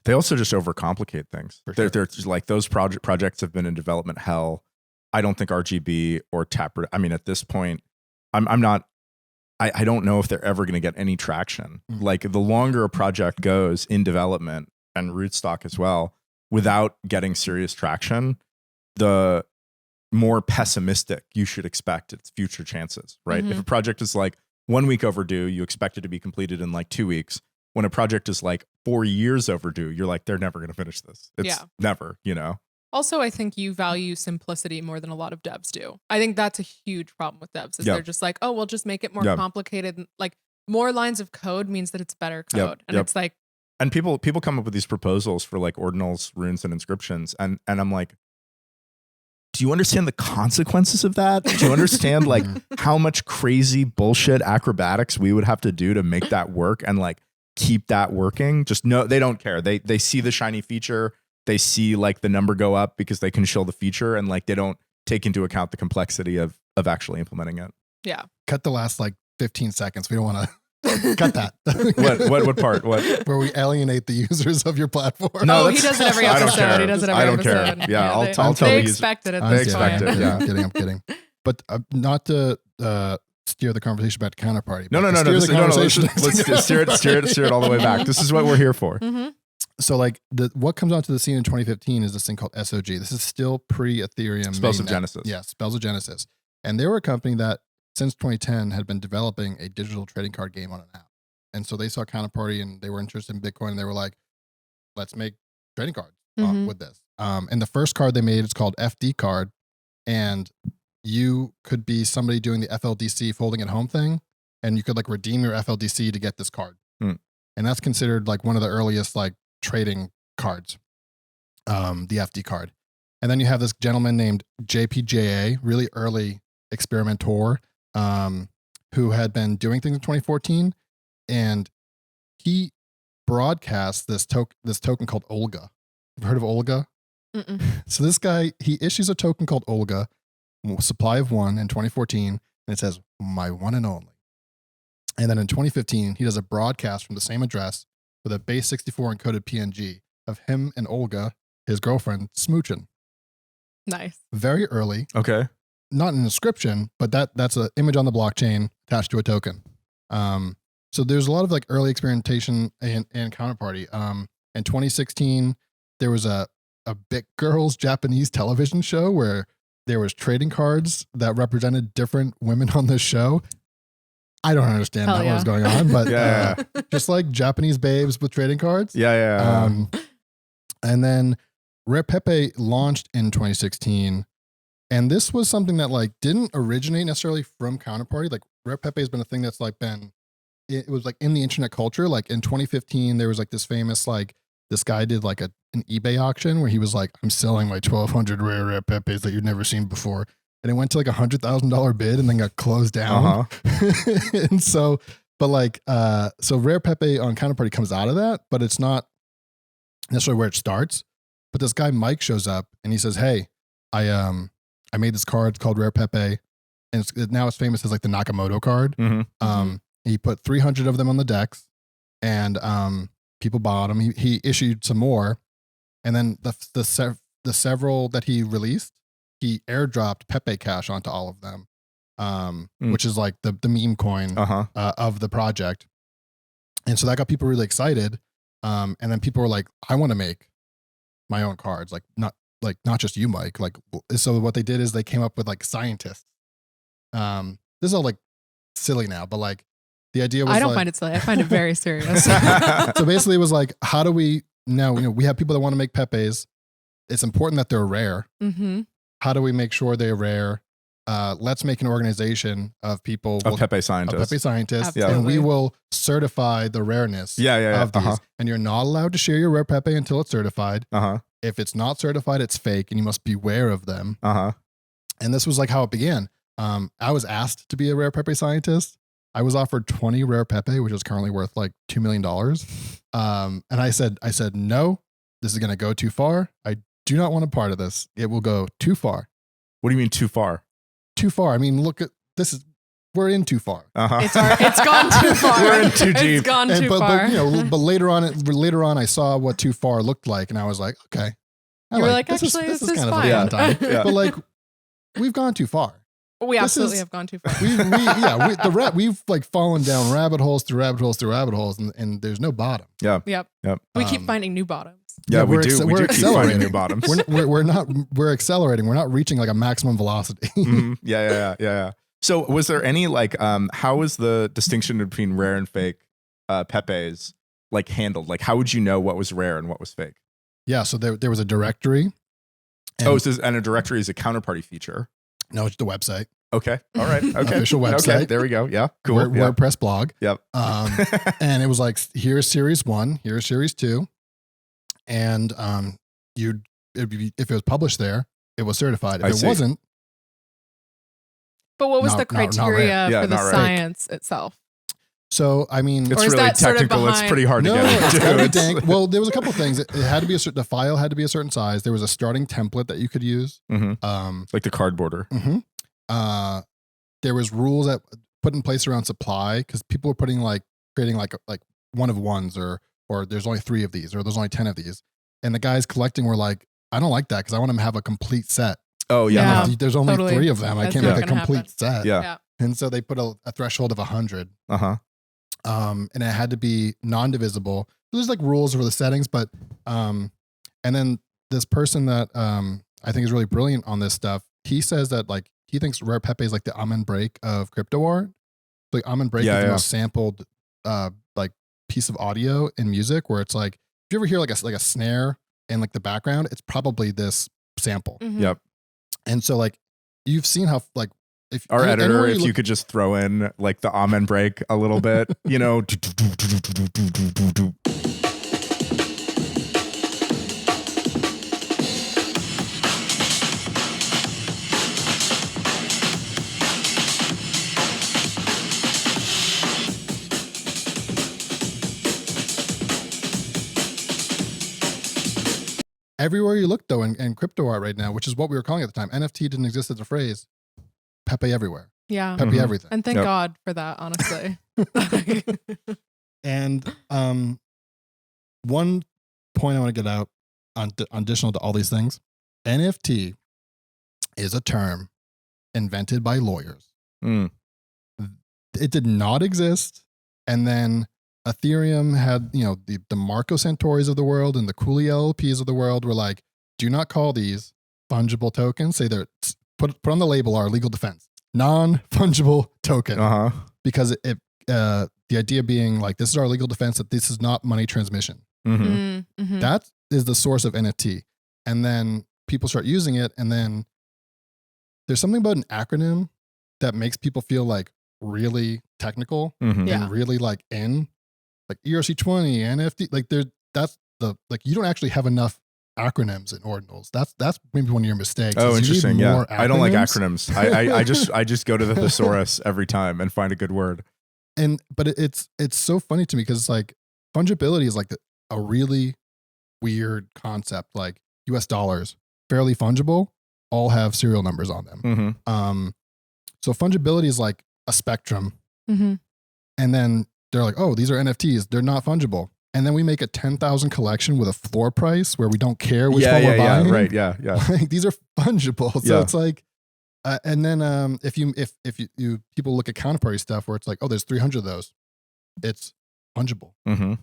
They also just overcomplicate things. For sure. They're just like those projects have been in development hell. I don't think RGB or Taproot. I mean, at this point, I'm not. I don't know if they're ever going to get any traction. Mhm. Like the longer a project goes in development and rootstock as well, without getting serious traction, the more pessimistic you should expect its future chances, right? Mhm. If a project is like 1 week overdue, you expect it to be completed in like 2 weeks. When a project is like 4 years overdue, you're like, they're never going to finish this. It's never, you know? Also, I think you value simplicity more than a lot of devs do. I think that's a huge problem with devs is they're just like, oh, we'll just make it more complicated. Like more lines of code means that it's better code. And it's like, and people come up with these proposals for like ordinals, runes, and inscriptions. And I'm like, do you understand the consequences of that? Do you understand like how much crazy bullshit acrobatics we would have to do to make that work and like keep that working? Just no, they don't care. They see the shiny feature. They see like the number go up because they can show the feature, and like they don't take into account the complexity of actually implementing it. yeah. Cut the last like 15 seconds. We don't want to cut that. What part? What? Where we alienate the users of your platform. No, He does it every I don't episode. care. He does it every I don't episode. care. Yeah, I'll they, tell they the user. expect it at I'm this expect point. it. Yeah, I'm kidding. But not to steer the conversation back to Counterparty. No. but to steer the conversation- Let's steer it all the way back. This is what we're here for. Mm-hmm. So like what comes onto the scene in 2015 is this thing called SOG. This is still pre-Ethereum. Spells of mainnet. Genesis. Yeah, Spells of Genesis. And they were a company that since 2010 had been developing a digital trading card game on an app. And so they saw Counterparty and they were interested in Bitcoin and they were like, let's make trading cards with this. And the first card they made is called FD card. And you could be somebody doing the FLDC folding at home thing. And you could like redeem your FLDC to get this card. Hmm. And that's considered like one of the earliest like trading cards, the FD card. And then you have this gentleman named JPJA, really early experimenter, who had been doing things in 2014. And he broadcasts this token called Olga. You've heard of Olga? Mm-mm. So this guy, he issues a token called Olga, supply of 1 in 2014, and it says, my one and only. And then in 2015, he does a broadcast from the same address with a base 64 encoded PNG of him and Olga, his girlfriend, smooching. Nice. Very early. Okay. Not an inscription, but that's an image on the blockchain attached to a token. So there's a lot of like early experimentation and Counterparty. In 2016, there was a Bit Girls Japanese television show where there was trading cards that represented different women on this show. I don't understand what was going on, but Yeah. just like Japanese babes with trading cards. Yeah. And then Rare Pepe launched in 2016. And this was something that like didn't originate necessarily from Counterparty. Like Rare Pepe has been a thing that's like it was like in the internet culture. Like in 2015, there was like this famous, like this guy did like an eBay auction where he was like, I'm selling my 1,200 Rare Pepes that you've never seen before. And it went to like $100,000 bid and then got closed down. And so, but like, so Rare Pepe on Counterparty comes out of that, but it's not necessarily where it starts. But this guy, Mike, shows up and he says, hey, I made this card called Rare Pepe. And now it's famous as like the Nakamoto card. He put 300 of them on the decks and people bought them. He issued some more. And then the several that he released, he airdropped Pepe Cash onto all of them, which is like the meme coin of the project. And so that got people really excited. And then people were like, I want to make my own cards, not just you, Mike. Like, so what they did is they came up with like scientists. This is all like silly now, but like the idea was I don't find it silly. I find it very serious. So basically it was like, how do we now, we have people that want to make Pepes. It's important that they're rare. How do we make sure they're rare? Let's make an organization of people of Pepe Scientists. And we will certify the rareness of these. And you're not allowed to share your Rare Pepe until it's certified. If it's not certified, it's fake, and you must beware of them. And this was like how it began. I was asked to be a Rare Pepe scientist. I was offered 20 Rare Pepe, which is currently worth like $2 million. And I said, no, this is going to go too far. I do not want a part of this. It will go too far. What do you mean too far? Too far. I mean, look at this. We're in too far. It's gone too far. We're in too deep. It's gone too far. But later on, I saw what too far looked like, and I was like, okay. You were like, actually, this is kind fine. of a fun time. But like, we've gone too far. We absolutely have gone too far. We've like fallen down rabbit holes through rabbit holes through rabbit holes, and there's no bottom. Yep. We keep finding new bottoms. Yeah, we do. We do keep finding new bottoms. We're accelerating. We're not reaching like a maximum velocity. Yeah. So was there any like, how was the distinction between rare and fake Pepes like handled? Like, how would you know what was rare and what was fake? Yeah. So there was a directory. And a directory is a counterparty feature. No, it's the website. Okay. All right. Okay. Official website. Okay. There we go. Yeah. Cool. WordPress blog. Yep. And it was like, here's series 1, here's series 2. And if it was published there, it was certified. If it wasn't. But what was the criteria for the science itself? So, I mean, it's really technical. It's pretty hard to get into. Well, there was a couple of things. It had to be the file had to be a certain size. There was a starting template that you could use. Like the card border. There was rules that put in place around supply because people were creating like one of ones or there's only 3 of these or there's only 10 of these. And the guys collecting were like, I don't like that because I want them to have a complete set. Oh yeah. There's only 3 of them. I can't make a complete set. Yeah. And so they put a threshold of 100. And it had to be non-divisible. There's like rules for the settings, but and then this person that I think is really brilliant on this stuff, he says that like he thinks Rare Pepe is like the Amen break of crypto art. Like Amen break is the most sampled like piece of audio in music, where it's like if you ever hear like a snare in like the background, it's probably this sample. Yep. And so like you've seen how like if our editor, if you could just throw in like the amen break a little bit, you know. Everywhere you look though in crypto art right now, which is what we were calling at the time, NFT didn't exist as a phrase. Pepe everywhere. Yeah. Pepe everything. And thank God for that, honestly. And one point I want to get out on additional to all these things, NFT is a term invented by lawyers. It did not exist. And then Ethereum had, the Marco Santoris of the world and the Cooley LLPs of the world were like, do not call these fungible tokens. Say they're put on the label our legal defense, non-fungible token. Because the idea being like, this is our legal defense that this is not money transmission. That's is the source of NFT. And then people start using it. And then there's something about an acronym that makes people feel like really technical Yeah. and really like ERC20, NFT. Like you don't actually have enough acronyms in Ordinals. That's maybe one of your mistakes. Oh, is you need interesting. Yeah. more I don't like acronyms. acronyms. I just go to the thesaurus every time and find a good word. But it's so funny to me because it's like fungibility is like a really weird concept. Like US dollars, fairly fungible, all have serial numbers on them. Mm-hmm. So fungibility is like a spectrum. Mm-hmm. And then they're like, oh, these are NFTs. They're not fungible. And then we make a 10,000 collection with a floor price where we don't care which one we're buying. Yeah, right. Yeah. Like, these are fungible. So Yeah. it's like, and then if you people look at counterparty stuff where it's like, oh, there's 300 of those, it's fungible. Mm-hmm.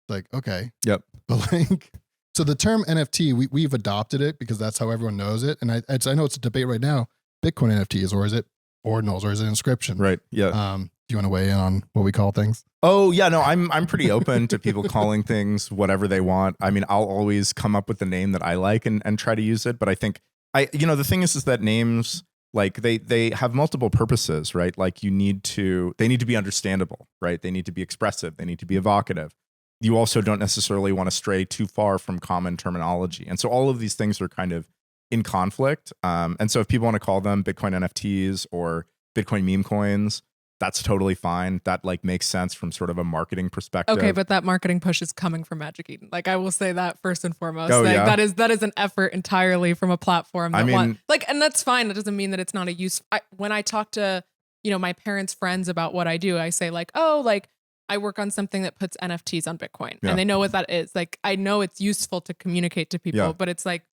Like, okay. Yep. But like, so the term NFT, we've adopted it because that's how everyone knows it. And I know it's a debate right now, Bitcoin NFTs, or is it Ordinals, or is it Inscriptions? Right. Yeah. Do you want to weigh in on what we call things? Oh yeah, no, I'm pretty open to people calling things whatever they want. I mean, I'll always come up with the name that I like and try to use it. But I think the thing is that names, like they have multiple purposes, right? Like they need to be understandable, right? They need to be expressive. They need to be evocative. You also don't necessarily want to stray too far from common terminology. And so all of these things are kind of in conflict. And so if people want to call them Bitcoin NFTs or Bitcoin meme coins, that's totally fine. That like makes sense from sort of a marketing perspective. Okay, but that marketing push is coming from Magic Eden. Like I will say that first and foremost. Oh, like, yeah? that is an effort entirely from a platform that and that's fine. That doesn't mean that it's not a use. When I talk to, my parents' friends about what I do, I say like, oh, like I work on something that puts NFTs on Bitcoin. Yeah. And they know what that is. Like I know it's useful to communicate to people, Yeah. but it's like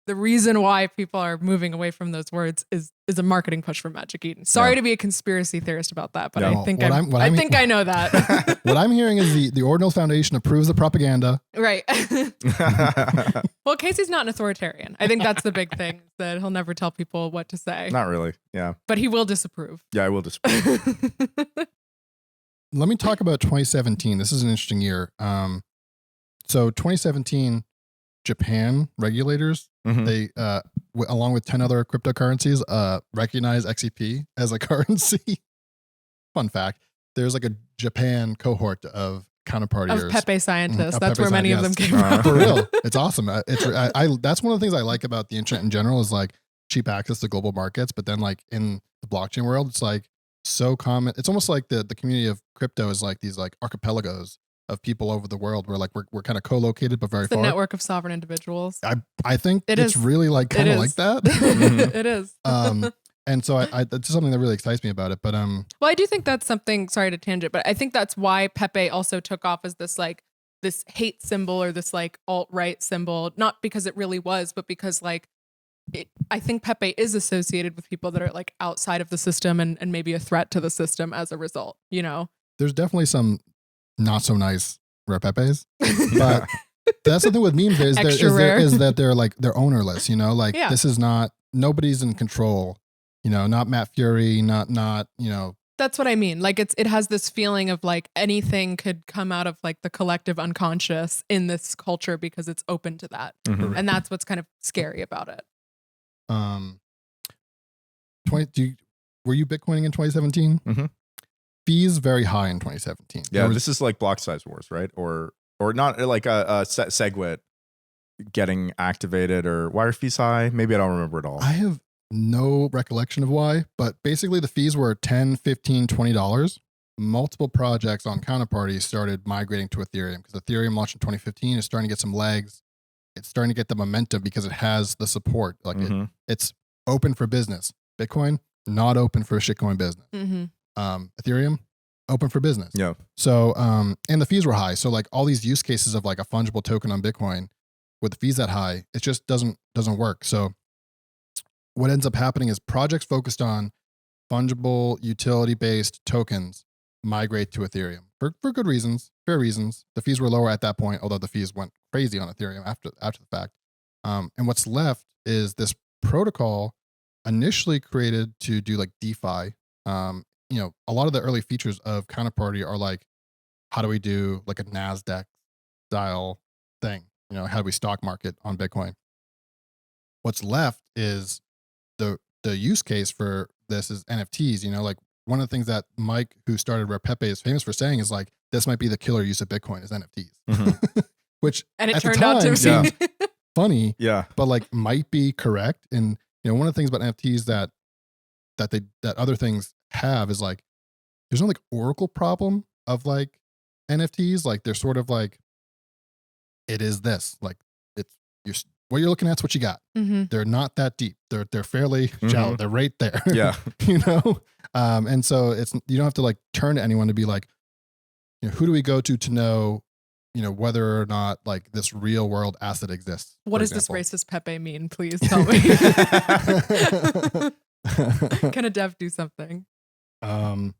the reason why people are moving away from those words is a marketing push from Magic Eden. Sorry to be a conspiracy theirist about that, but Yeah. I think I think I know that. What I'm hearing is the Ordinal Foundation approves the propaganda. Right. Well, Casey's not an authoritarian. I think that's the big thing, that he'll never tell people what to say. Not really. Yeah. But he will disapprove. Yeah, I will disapprove. Let me talk about 2017. This is an interesting year. So 2017, Japan regulators, Mhm. they along with 10 other cryptocurrencies recognize XEP as a currency. Fun fact, there's like a Japan cohort of counterpartyers. Of Pepe Scientists. Of That's Pepe where many of them Scientists. came from. For real. It's awesome. That's one of the things I like about the internet in general is like cheap access to global markets. But then like in the blockchain world, it's like so common. It's almost like the community of crypto is like these like archipelagos of people over the world where like we're kind of co-located but very It's a far. network of sovereign individuals. I think It it's is. really like kind It of is. like that. It is. And so I that's something that really excites me about it. But Well, I do think that's something, sorry to tangent, but I think that's why Pepe also took off as this like this hate symbol or this like alt-right symbol, not because it really was, but because like I think Pepe is associated with people that are like outside of the system and maybe a threat to the system as a result, there's definitely some not so nice Rare Pepes. But that's the thing with memes is that they're like they're ownerless, like Yeah. this is not, nobody's in control, not Matt Fury, not That's what I mean. Like it has this feeling of like anything could come out of like the collective unconscious in this culture because it's open to that. Mhm. And that's what's kind of scary about it. Were you Bitcoining in 2017? Mhm. Fees very high in 2017. Yeah, this is like block size wars, right? Or not like a SegWit getting activated, or why are fees high? Maybe I don't remember it all. I have no recollection of why, but basically the fees were $10, $15, $20. Multiple projects on Counterparty started migrating to Ethereum because Ethereum launched in 2015. It's starting to get some legs. It's starting to get the momentum because it has the support. Like Mhm. it's open for business. Bitcoin, not open for shitcoin business. Mm-hmm. Ethereum, open for business. Yeah. So, and the fees were high. So like all these use cases of like a fungible token on Bitcoin with the fees that high, it just doesn't work. So what ends up happening is projects focused on fungible utility-based tokens migrate to Ethereum for good reasons, fair reasons. The fees were lower at that point, although the fees went crazy on Ethereum after the fact. And what's left is this protocol initially created to do like DeFi. A lot of the early features of Counterparty are like, how do we do like a NASDAQ style thing? how do we stock market on Bitcoin? What's left is the use case for this is NFTs. Like one of the things that Mike, who started Rare Pepe, is famous for saying is like, this might be the killer use of Bitcoin is NFTs, which And it at the turned out to time be. seemed funny, Yeah. but like might be correct. And one of the things about NFTs that other things have is like, there's no like oracle problem of like NFTs. Like they're sort of like, it is this, like what you're looking at is what you got. Mm-hmm. They're not that deep. They're fairly shallow. They're right there. Yeah. And so you don't have to like turn to anyone to be like, who do we go to know, whether or not like this real world asset exists. What does example. this racist Pepe mean? Please tell me. Can a dev do something? I'm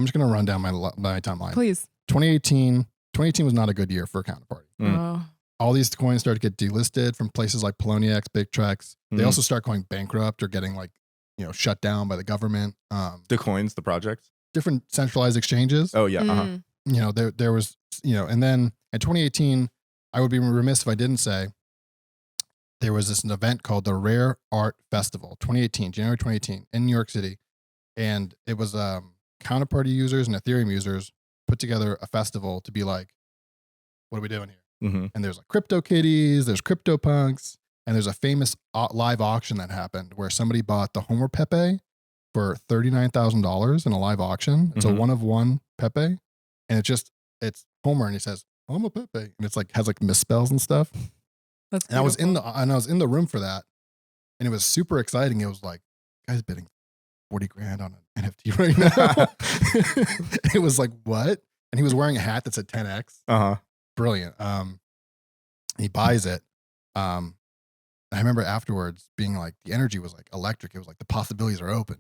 just going to run down my timeline. Please. 2018 was not a good year for Counterparty. Oh. All these coins started to get delisted from places like Poloniex, BigTrex. They also start going bankrupt or getting like, shut down by the government. The coins, the projects, different centralized exchanges. Oh yeah. There was, and then in 2018, I would be remiss if I didn't say there was this event called the Rare Art Festival, January 2018 in New York City. And it was Counterparty users and Ethereum users put together a festival to be like, what are we doing here? And there's like crypto kitties, there's crypto punks, and there's a famous live auction that happened where somebody bought the Homer Pepe for $39,000 in a live auction. It's a one of one Pepe, and it's Homer, and he says Homer Pepe, and it's like has like misspells and stuff. That's and I was in the room for that, and it was super exciting. It was like, guys bidding 40 grand on an NFT right now. It was like, what? And he was wearing a hat that said 10x. Brilliant. He buys it. I remember afterwards being like, the energy was like electric. It was like the possibilities are open.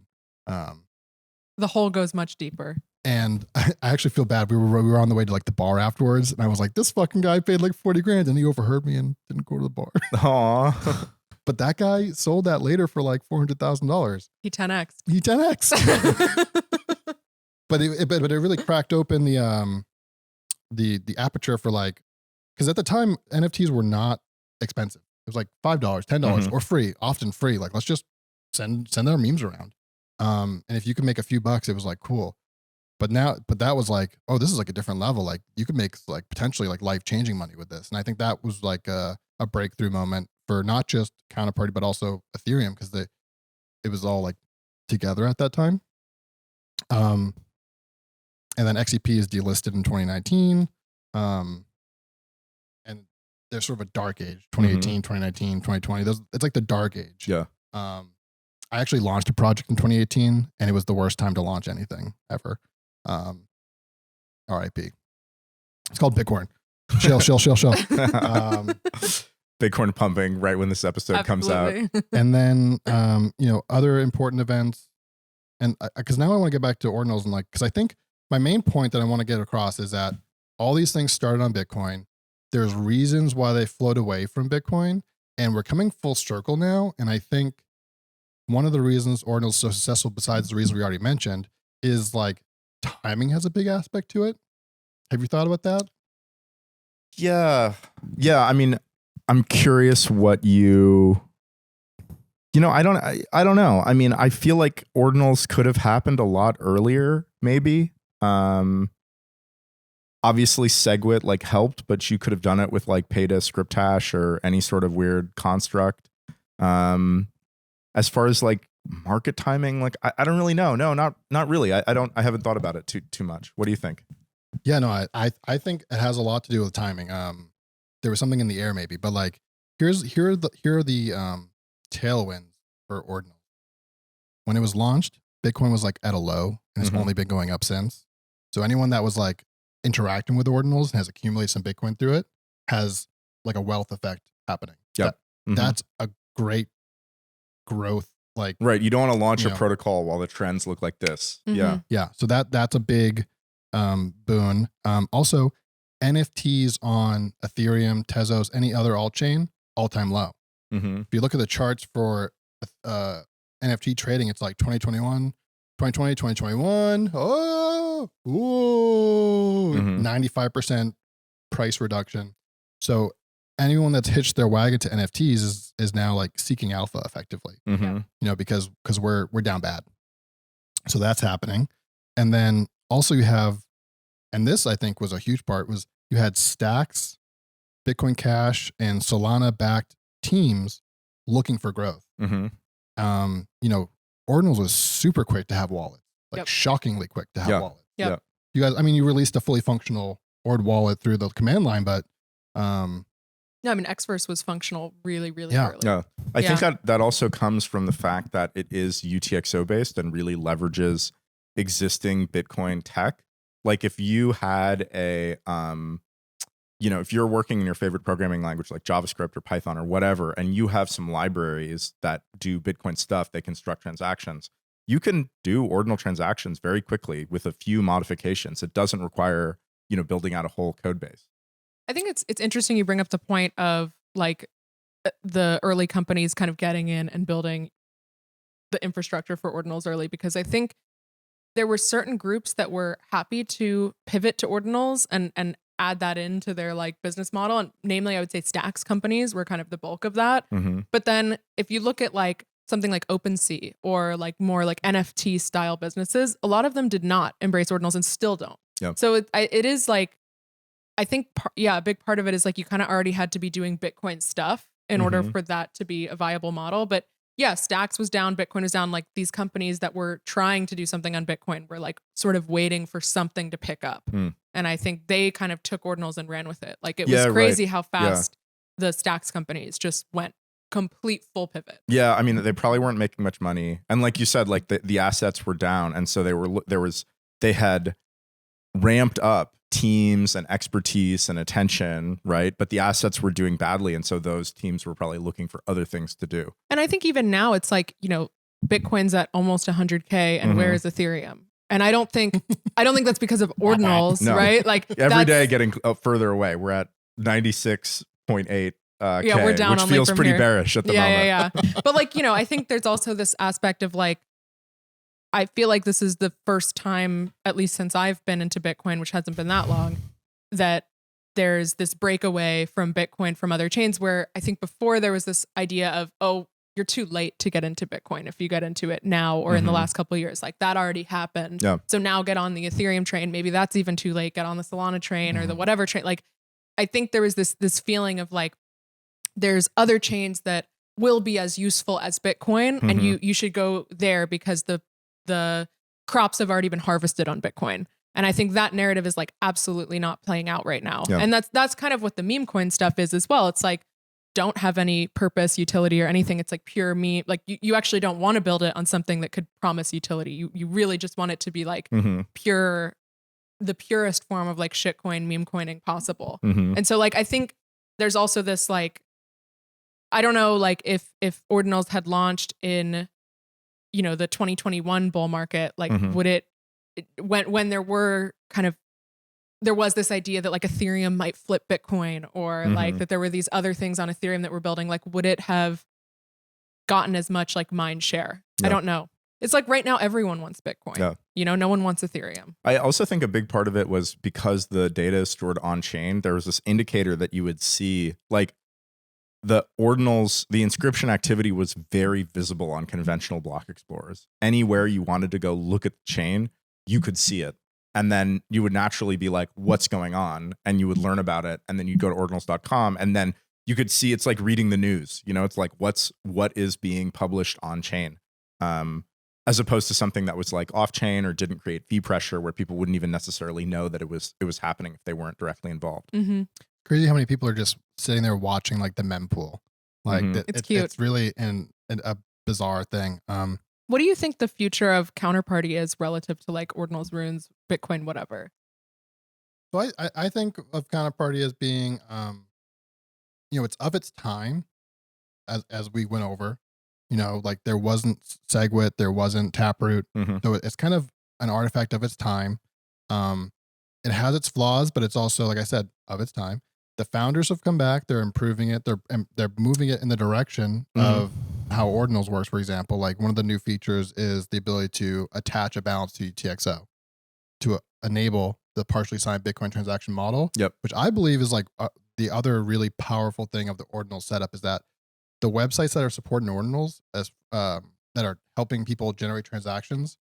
The hole goes much deeper. And I actually feel bad. We were on the way to like the bar afterwards, and I was like, this fucking guy paid like 40 grand, and he overheard me and didn't go to the bar. Aw. But that guy sold that later for like $400,000. He 10x. He 10x. But it really cracked open the aperture for like, because at the time NFTs were not expensive. It was like $5, $10 or free, often free. Like, let's just send our memes around. And if you could make a few bucks, it was like cool. But that was like, oh, this is like a different level. Like you could make like potentially like life-changing money with this. And I think that was like a breakthrough moment for not just Counterparty, but also Ethereum, because it was all like together at that time. And then XEP is delisted in 2019. And there's sort of a dark age, 2018, 2019, 2020. It's like the dark age. Yeah. I actually launched a project in 2018, and it was the worst time to launch anything ever. RIP. It's called Bitcoin. Shell. Bitcoin pumping right when this episode comes out. And then, other important events. And because now I want to get back to Ordinals and like, because I think my main point that I want to get across is that all these things started on Bitcoin. There's reasons why they flowed away from Bitcoin, and we're coming full circle now. And I think one of the reasons Ordinal is so successful, besides the reason we already mentioned, is like timing has a big aspect to it. Have you thought about that? Yeah. I mean, I'm curious what I don't know. I mean, I feel like Ordinals could have happened a lot earlier, maybe. Obviously SegWit like helped, but you could have done it with like pay to script hash or any sort of weird construct. As far as like market timing, like I don't really know. No, not really. I haven't thought about it too much. What do you think? Yeah, no, I think it has a lot to do with timing. There was something in the air maybe, but like here are the tailwinds for Ordinal. When it was launched, Bitcoin was like at a low, and it's only been going up since. So anyone that was like interacting with Ordinals and has accumulated some Bitcoin through it has like a wealth effect happening. Yep. That's a great growth. Like, right. You don't want to launch a protocol while the trends look like this. Yeah. Yeah. So that's a big boon. Also, NFTs on Ethereum, Tezos, any other altchain, all-time low. If you look at the charts for NFT trading, it's like 2021, 2020, 2021. Oh, ooh, 95% price reduction. So anyone that's hitched their wagon to NFTs is now like seeking alpha effectively, Mhm. you know, because we're down bad. So that's happening. And then also you have, and this I think was a huge part, was you had Stacks, Bitcoin Cash, and Solana backed teams looking for growth. Mhm. You know, Ordinals was super quick to have wallets, like Yep. shockingly quick to have Yeah. wallets. Yep. Yeah. You guys, I mean, you released a fully functional Ord wallet through the command line, but No, I mean, Xverse was functional really, really Yeah. early. Yeah. I think Yeah. that also comes from the fact that it is UTXO based and really leverages existing Bitcoin tech. Like if you had a if you're working in your favorite programming language like JavaScript or Python or whatever, and you have some libraries that do Bitcoin stuff, they construct transactions, you can do ordinal transactions very quickly with a few modifications. It doesn't require, building out a whole code base. I think it's interesting you bring up the point of like the early companies kind of getting in and building the infrastructure for ordinals early, because I think there were certain groups that were happy to pivot to ordinals and add that into their like business model. And namely, I would say Stacks companies were kind of the bulk of that. Mm-hmm. But then if you look at like something like OpenSea or like more like NFT style businesses, a lot of them did not embrace ordinals and still don't. Yep. So it is like, I think, a big part of it is like you kind of already had to be doing Bitcoin stuff in order for that to be a viable model. But yeah, Stacks was down, Bitcoin was down. Like these companies that were trying to do something on Bitcoin were like sort of waiting for something to pick up. And I think they kind of took ordinals and ran with it. Like it was crazy how fast the Stacks companies just went complete full pivot. Yeah, I mean, they probably weren't making much money. And like you said, like the assets were down. And so they had ramped up teams and expertise and attention, right? But the assets were doing badly. And so those teams were probably looking for other things to do. And I think even now it's like, Bitcoin's at almost 100K and where is Ethereum? And I don't think that's because of ordinals, No. right? Like Every day getting further away. We're at 96.8. Yeah, we're down which only feels from pretty here. bearish at the moment. Yeah. But like, I think there's also this aspect of like, I feel like this is the first time, at least since I've been into Bitcoin, which hasn't been that long, that there's this breakaway from Bitcoin from other chains, where I think before there was this idea of, oh, you're too late to get into Bitcoin if you get into it now or in the last couple of years. Like that already happened. Yeah. So now get on the Ethereum train. Maybe that's even too late. Get on the Solana train or the whatever train. Like I think there was this feeling of like, there's other chains that will be as useful as Bitcoin, and you should go there because the crops have already been harvested on Bitcoin. And I think that narrative is like absolutely not playing out right now. Yeah. And that's kind of what the meme coin stuff is as well. It's like, don't have any purpose, utility, or anything. It's like pure meme. Like you actually don't want to build it on something that could promise utility. You really just want it to be like pure, the purest form of like shitcoin, meme coining possible. And so like, I think there's also this like, I don't know, like if ordinals had launched in, the 2021 bull market, like would it, when there was this idea that like Ethereum might flip Bitcoin, or like that there were these other things on Ethereum that were building, like would it have gotten as much like mind share? I don't know. It's like right now everyone wants Bitcoin. No one wants Ethereum. I also think a big part of it was because the data is stored on chain. There was this indicator that you would see, like the ordinals, the inscription activity was very visible on conventional block explorers. Anywhere you wanted to go look at the chain, you could see it. And then you would naturally be like, what's going on? And you would learn about it. And then you'd go to ordinals.com, and then you could see, it's like reading the news. It's like what is being published on chain, as opposed to something that was like off chain or didn't create fee pressure, where people wouldn't even necessarily know that it was happening if they weren't directly involved. Crazy how many people are just sitting there watching like the mempool. Like It's cute. It's really a bizarre thing. What do you think the future of Counterparty is relative to like ordinals, runes, Bitcoin, whatever? So I think of Counterparty as being, it's of its time, as we went over. Like there wasn't SegWit, there wasn't Taproot, so it's kind of an artifact of its time. It has its flaws, but it's also, like I said, of its time. The founders have come back. They're improving it. They're moving it in the direction of how Ordinals works. For example, like one of the new features is the ability to attach a balance to UTXO to enable the partially signed Bitcoin transaction model. Yep. Which I believe is like the other really powerful thing of the Ordinal setup is that the websites that are supporting Ordinals as that are helping people generate transactions,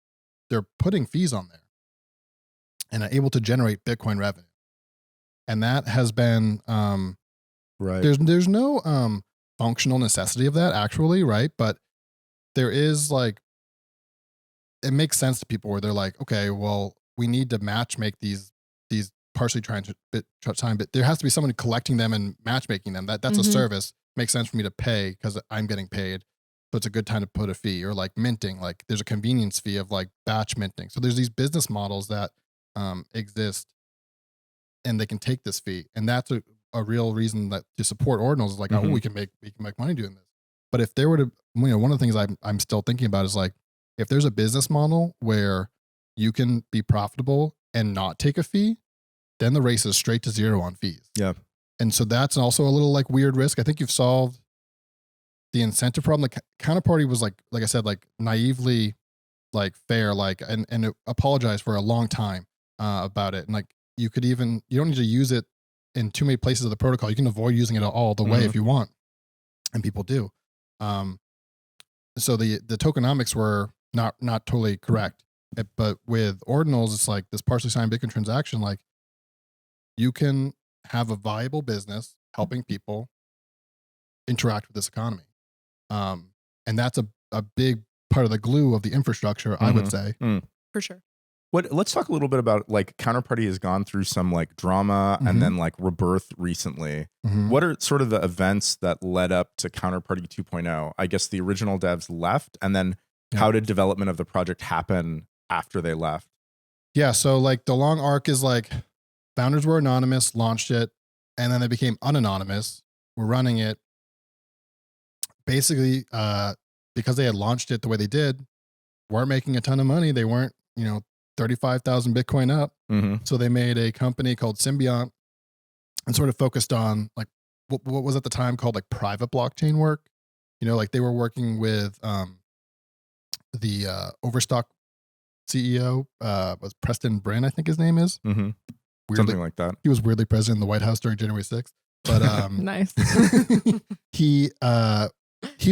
they're putting fees on there and are able to generate Bitcoin revenue. And that has been Right. there's no functional necessity of that actually, right? But there is like, it makes sense to people where they're like, okay, well, we need to match make these partially trying to time, but there has to be someone collecting them and matchmaking them. That's a service. Makes sense for me to pay because I'm getting paid. So it's a good time to put a fee. Or like minting, like there's a convenience fee of like batch minting. So there's these business models that exist and they can take this fee. And that's a real reason that to support Ordinals is like, oh, we can make money doing this. But if there were to, one of the things I'm still thinking about is like, if there's a business model where you can be profitable and not take a fee, then the race is straight to zero on fees. Yeah. And so that's also a little like weird risk. I think you've solved the incentive problem. The counterparty was like I said, like naively like fair, like, and it apologized for a long time about it. And like, you don't need to use it in too many places of the protocol. You can avoid using it all the way if you want. And people do. So the tokenomics were not totally correct. But with Ordinals, it's like this partially signed Bitcoin transaction, like you can have a viable business helping people interact with this economy. And that's a big part of the glue of the infrastructure, I would say. For sure. Let's talk a little bit about like Counterparty has gone through some like drama and then like rebirth recently. What are sort of the events that led up to Counterparty 2.0? I guess the original devs left, and then how did development of the project happen after they left? Yeah, so like the long arc is like founders were anonymous, launched it, and then they became unanonymous, were running it. Basically, because they had launched it the way they did, weren't making a ton of money. They weren't, 35,000 Bitcoin up. So they made a company called Symbiont and sort of focused on like what was at the time called like private blockchain work. Like they were working with the Overstock CEO, was Preston Bryn, I think his name is. Something like that. He was weirdly present in the White House during January 6th. But Nice. he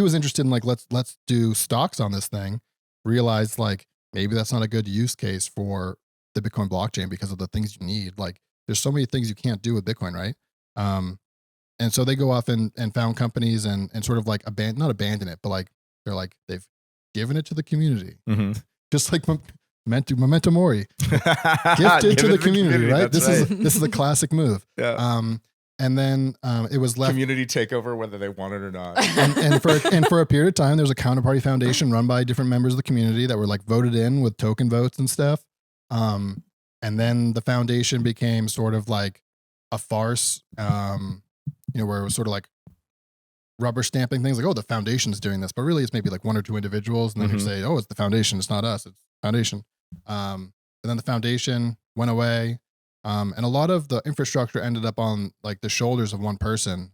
was interested in like, let's do stocks on this thing. Realized like maybe that's not a good use case for the Bitcoin blockchain because of the things you need. Like there's so many things you can't do with Bitcoin, right? And so they go off and found companies and sort of like not abandon it, but like they're like they've given it to the community. Just like Memento Mori. Gifted to the community, right? This is a classic move. Yeah. And then it was left community takeover, whether they want it or not. and for a period of time, there was a Counterparty Foundation run by different members of the community that were like voted in with token votes and stuff. And then the foundation became sort of like a farce, where it was sort of like rubber stamping things like, oh, the foundation's doing this, but really it's maybe like one or two individuals, and then you say, oh, it's the foundation, it's not us, it's foundation. And then the foundation went away. And a lot of the infrastructure ended up on like the shoulders of one person,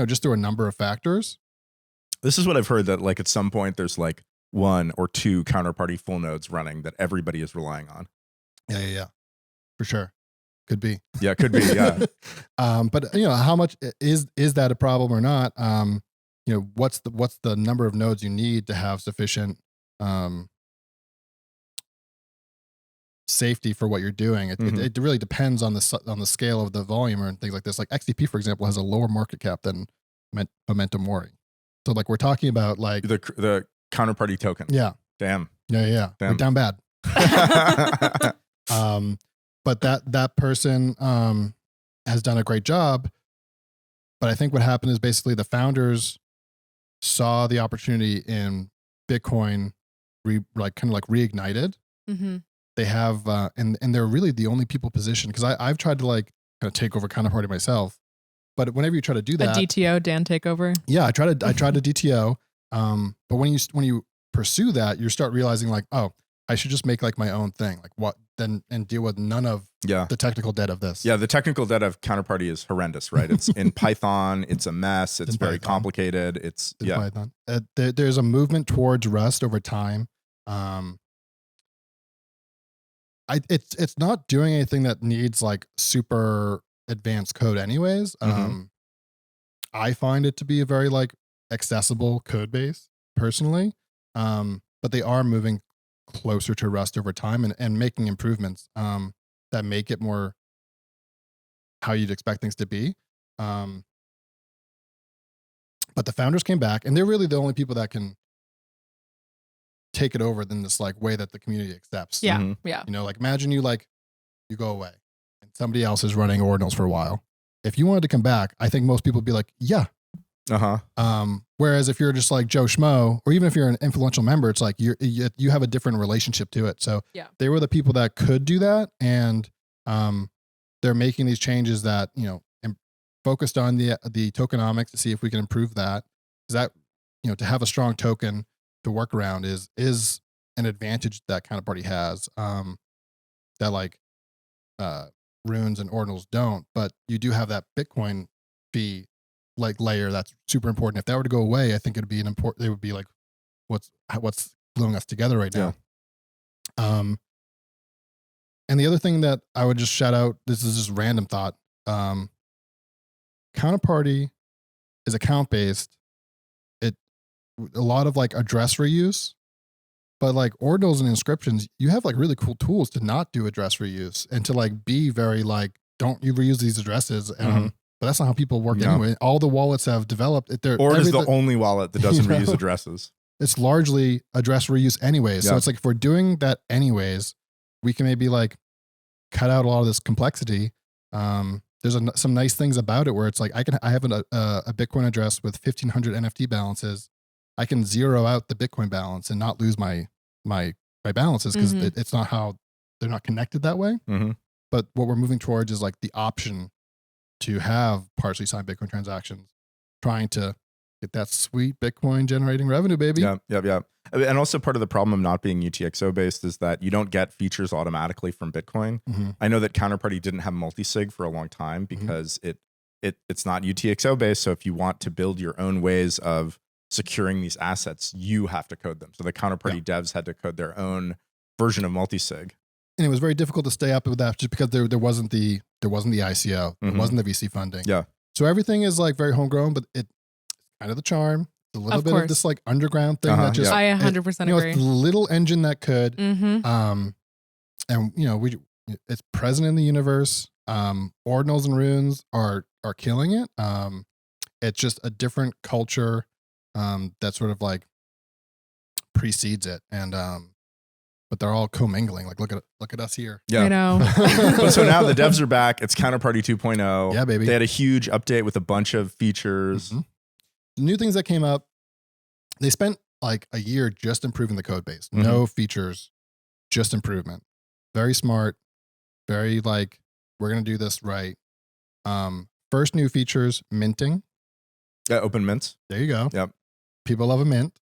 just through a number of factors. This is what I've heard, that like at some point there's like one or two Counterparty full nodes running that everybody is relying on. Yeah. For sure. Could be. Yeah, could be. Yeah. But how much is that a problem or not? What's the number of nodes you need to have sufficient safety for what you're doing? It really depends on the scale of the volume and things like this. Like XDP, for example, has a lower market cap than Memento Mori. So like we're talking about like the Counterparty token. Yeah. Damn. Yeah. Damn. We're down bad. But that person has done a great job. But I think what happened is basically the founders saw the opportunity in Bitcoin reignited. They have and they're really the only people positioned, because I've tried to like kind of take over Counterparty myself. But whenever you try to do that, a DTO, Dan takeover. Yeah, I tried to DTO. But when you pursue that, you start realizing like, oh, I should just make like my own thing. Like what then, and deal with none of the technical debt of this. Yeah, the technical debt of Counterparty is horrendous, right? It's in Python. It's a mess. It's very complicated. It's Python. There's a movement towards Rust over time. It's not doing anything that needs like super advanced code anyways. I find it to be a very like accessible code base personally. But they are moving closer to Rust over time and making improvements that make it more how you'd expect things to be. But the founders came back, and they're really the only people that can take it over in this like way that the community accepts. Yeah. Yeah. You know, like imagine you go away and somebody else is running Ordinals for a while. If you wanted to come back, I think most people would be like, yeah. Whereas if you're just like Joe Schmo, or even if you're an influential member, it's like you have a different relationship to it. So they were the people that could do that, and they're making these changes that, you know, focused on the tokenomics to see if we can improve that. Is that, you know, to have a strong token to work around is an advantage that Counterparty has, that like Runes and Ordinals don't, but you do have that Bitcoin fee like layer that's super important. If that were to go away, I think it would be like what's gluing us together right now. And the other thing that I would just shout out, this is just random thought. Counterparty is account based. A lot of like address reuse, but like Ordinals and Inscriptions, you have like really cool tools to not do address reuse and to like be very like, don't you reuse these addresses? But that's not how people work anyway. All the wallets have developed. Ord is the only wallet that doesn't reuse addresses. It's largely address reuse anyways. So it's like if we're doing that anyways, we can maybe like cut out a lot of this complexity. There's some nice things about it where it's like I have a Bitcoin address with 1,500 NFT balances. I can zero out the Bitcoin balance and not lose my balances because it's not how they're not connected that way. But what we're moving towards is like the option to have partially signed Bitcoin transactions, trying to get that sweet Bitcoin generating revenue, baby. Yeah. And also part of the problem of not being UTXO based is that you don't get features automatically from Bitcoin. I know that Counterparty didn't have multisig for a long time because it's not UTXO based. So if you want to build your own ways of securing these assets, you have to code them. So the Counterparty devs had to code their own version of multisig. And it was very difficult to stay up with that just because there wasn't the ICO, there wasn't the VC funding. So everything is like very homegrown, but it's kind of the charm. It's a little bit of this like underground thing that just I 100% agree. It's the little engine that could. And you know, it's present in the universe. Ordinals and Runes are killing it. It's just a different culture that sort of like precedes it, and but they're all commingling. Like look at us here. I know. But so now the devs are back. It's Counterparty 2.0. Yeah, baby. They had a huge update with a bunch of features. The new things that came up. They spent like a year just improving the code base. No features, just improvement. Very smart. Very like, we're gonna do this right. First new features, minting. Open mints. There you go. Yep. People love a mint.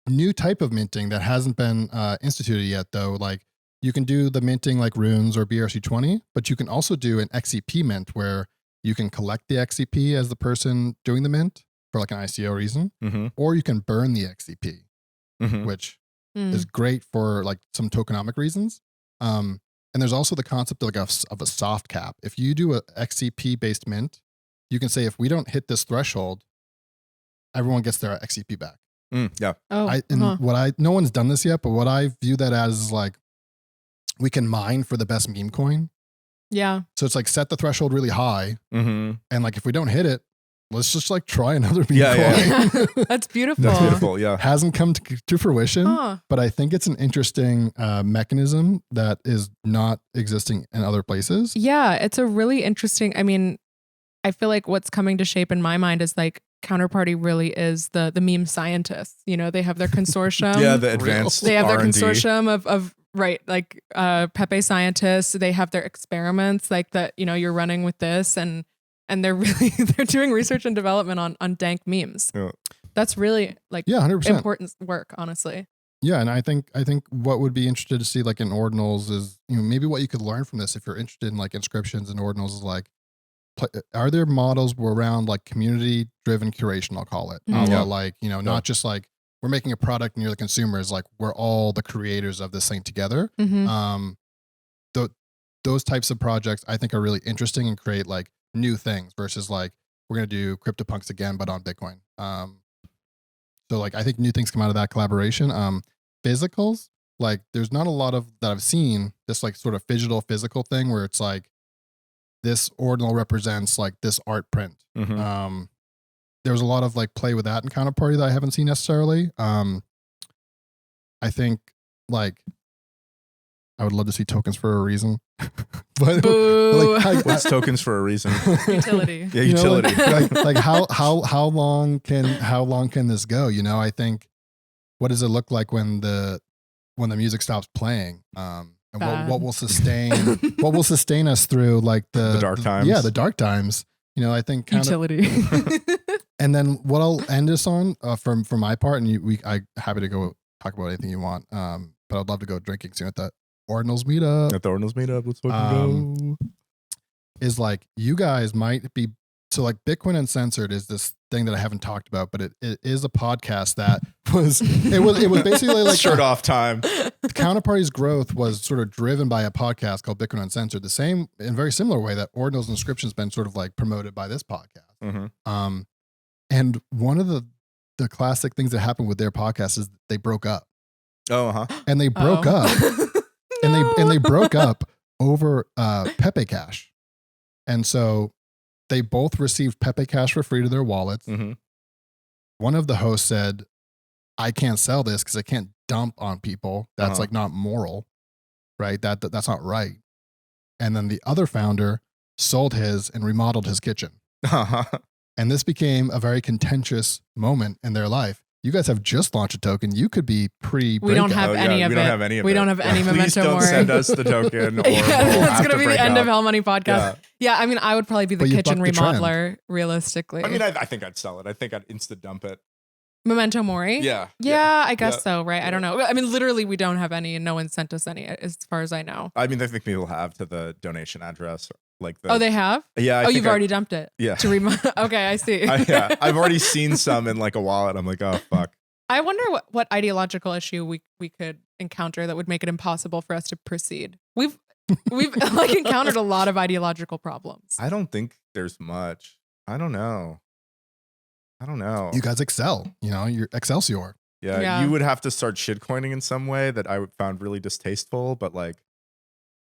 New type of minting that hasn't been instituted yet, though. Like you can do the minting like Runes or BRC20, but you can also do an XCP mint where you can collect the XCP as the person doing the mint for like an ICO reason, or you can burn the XCP, which is great for like some tokenomic reasons. And there's also the concept of like of a soft cap. If you do a XCP based mint, you can say if we don't hit this threshold, everyone gets their XCP back. No one's done this yet, but what I view that as is like we can mine for the best meme coin. Yeah. So it's like set the threshold really high, and like if we don't hit it, let's just like try another meme coin. That's beautiful. That's beautiful. Yeah. Hasn't come to fruition, but I think it's an interesting mechanism that is not existing in other places. Yeah, it's a really interesting. I mean, I feel like what's coming to shape in my mind is like Counterparty really is the meme scientists. You know, they have their consortium. The advanced They have their R&D. consortium of right, like Pepe Scientists. They have their experiments like that, you know, you're running with this and they're doing research and development on dank memes. That's really like 100% important work, honestly. Yeah, and I think what would be interested to see like in Ordinals is, you know, maybe what you could learn from this if you're interested in like inscriptions and Ordinals is like, are there models around like community driven curation, I'll call it. Like, you know, not just like we're making a product and you're the consumer, is like we're all the creators of this thing together. Those those types of projects I think are really interesting and create like new things versus like we're gonna do CryptoPunks again but on Bitcoin. So like I think new things come out of that collaboration. Physicals, like there's not a lot of that I've seen this like sort of physical thing where it's like this ordinal represents like this art print. Mm-hmm. There was a lot of like play with that in Counterparty that I haven't seen necessarily. I think like I would love to see tokens for a reason. But Boo. like What's tokens for a reason? Utility. Yeah, you know, utility. like how long can this go? You know, I think what does it look like when the music stops playing? And what will sustain us through like the dark times? Yeah, the dark times. You know, I think Utility. and then what I'll end this on from my part, and I'm happy to go talk about anything you want. But I'd love to go drinking soon at the Ordinals meetup. At the Ordinals meetup, let's fucking go. Is like you guys might be so like Bitcoin Uncensored is this thing that I haven't talked about, but it is a podcast that was basically like shirt off time. Counterparty's growth was sort of driven by a podcast called Bitcoin Uncensored, the same in very similar way that Ordinals Inscriptions been sort of like promoted by this podcast. Mm-hmm. And one of the classic things that happened with their podcast is they broke up. Oh, huh. And they broke up. And they broke up over Pepe Cash. And so they both received Pepe Cash for free to their wallets. Mm-hmm. One of the hosts said, I can't sell this because I can't dump on people. That's like not moral, right? That's not right. And then the other founder sold his and remodeled his kitchen. And this became a very contentious moment in their life. You guys have just launched a token. You could be We don't have any of it. We don't have any of We it. don't have any Please memento don't mori. send us the token. Or That's going to be the end of Hell Money podcast. Yeah. Yeah, I mean, I would probably be the But you kitchen bucked the trend. remodeler, realistically. I mean, I think I'd sell it. I think I'd insta dump it. Memento mori? Yeah. Yeah, I guess Yeah. so, right? I don't know. I mean, literally, we don't have any and no one sent us any as far as I know. I mean, I think people have to the donation address. Like the, Oh, they have? Yeah. You've already dumped it. Yeah. Okay, I see. Yeah. I've already seen some in like a wallet. I'm like, oh, fuck. I wonder what ideological issue we could encounter that would make it impossible for us to proceed. We've like encountered a lot of ideological problems. I don't think there's much. I don't know. You guys excel. You know, you're Excelsior. Yeah, you would have to start shitcoining in some way that I found really distasteful, but like,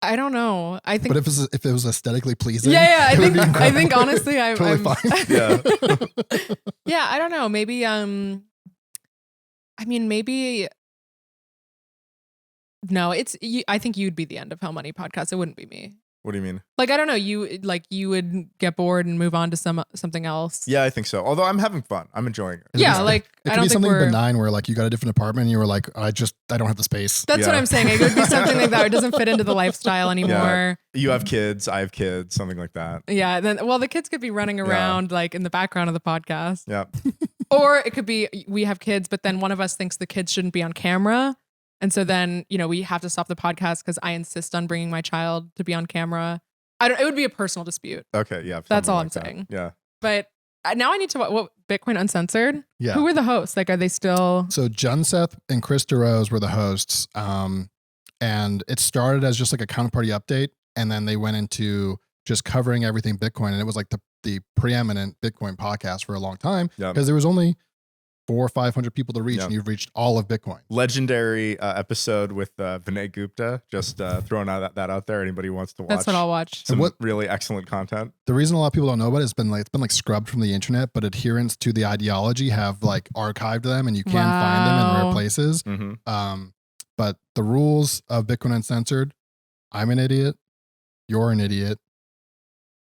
I don't know. I think, But if it was aesthetically pleasing, yeah. it would be I think honestly, totally I'm fine. Yeah. yeah. I don't know. Maybe I mean, maybe. No, I think you'd be the end of Hell Money podcast. It wouldn't be me. What do you mean? Like, I don't know. You would get bored and move on to something else. Yeah, I think so. Although I'm having fun. I'm enjoying it. Yeah, like It I could don't be think something we're. benign where like you got a different apartment and you were like, I don't have the space. That's what Yeah. I'm saying. It would be something like that. It doesn't fit into the lifestyle anymore. You have kids. I have kids. Something like that. Yeah. Then, well, the kids could be running around like in the background of the podcast, Yeah. or it could be we have kids, but then one of us thinks the kids shouldn't be on camera, and so then we have to stop the podcast because I insist on bringing my child to be on camera. It would be a personal dispute. Okay. Yeah. That's something all like I'm that. saying. Yeah. But now I need to what Bitcoin Uncensored. Yeah. Who were the hosts? Like, are they still? So Junseth and Chris DeRose were the hosts. And it started as just like a counterparty update. And then they went into just covering everything Bitcoin. And it was like the preeminent Bitcoin podcast for a long time Yeah. because there was only 400 or 500 people to reach, Yeah. and you've reached all of Bitcoin. Legendary episode with Vinay Gupta. Just throwing that out there. Anybody who wants to watch. That's what I'll watch. Some What- really excellent content. The reason a lot of people don't know about it, it's been like scrubbed from the internet, but adherents to the ideology have like archived them, and you can find them in rare Wow. places. Mm-hmm. But the rules of Bitcoin Uncensored: I'm an idiot, you're an idiot,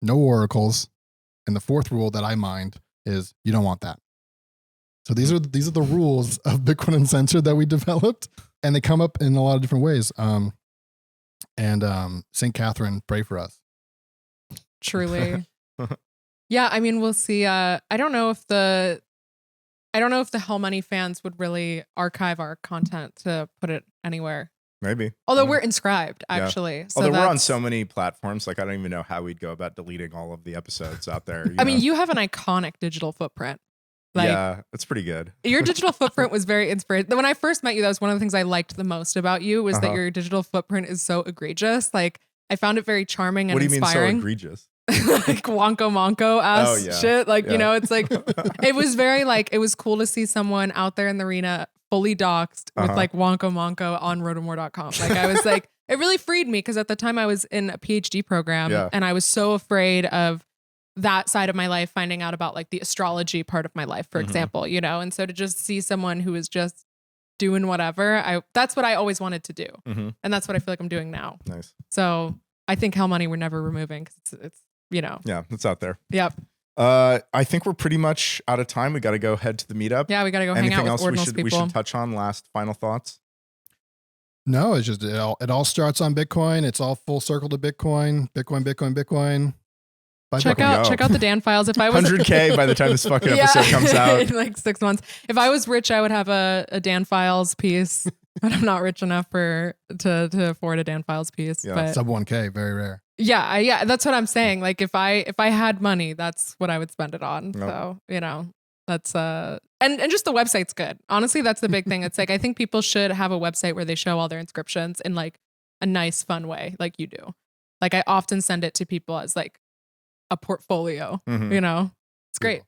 no oracles, and the fourth rule that I mind is you don't want that. So these are the rules of Bitcoin Uncensored that we developed, and they come up in a lot of different ways. St. Catherine, pray for us. Truly. Yeah, I mean, we'll see. I don't know if the Hell Money fans would really archive our content to put it anywhere. Maybe. Although Yeah. we're inscribed, Yeah. actually. So Although we're on that's- so many platforms, like I don't even know how we'd go about deleting all of the episodes out there. I mean, you have an iconic digital footprint. Like, yeah, it's pretty good. your digital footprint was very inspiring. When I first met you, that was one of the things I liked the most about you was that Uh-huh. your digital footprint is so egregious. Like, I found it very charming and What do you inspiring. mean so egregious? Like Wonko Monko ass shit. Like, you know, it's like, it was very like, it was cool to see someone out there in the arena fully doxxed with like Wonko Monko on rotomore.com. Like I was like, it really freed me because at the time I was in a PhD program and I was so afraid of that side of my life, finding out about like the astrology part of my life, for example, you know? And so to just see someone who is just doing whatever, that's what I always wanted to do. And that's what I feel like I'm doing now. Nice. So I think Hell Money we're never removing because it's, you know. Yeah, it's out there. Yep. I think we're pretty much out of time. We got to go head to the meetup. Yeah, we got to go hang out with Ordinals people. We should touch on last final thoughts? No, it's just, it all starts on Bitcoin. It's all full circle to Bitcoin. Bitcoin. Check out the Dan files. If I was 100K by the time this fucking episode comes out. In like 6 months. If I was rich, I would have a Dan files piece. But I'm not rich enough to afford a Dan files piece. Yeah. But sub 1K, very rare. Yeah, that's what I'm saying. Like if I had money, that's what I would spend it on. Nope. So, you know, that's and just the website's good. Honestly, that's the big thing. It's like I think people should have a website where they show all their inscriptions in like a nice, fun way, like you do. Like I often send it to people as like a portfolio, you know, it's great.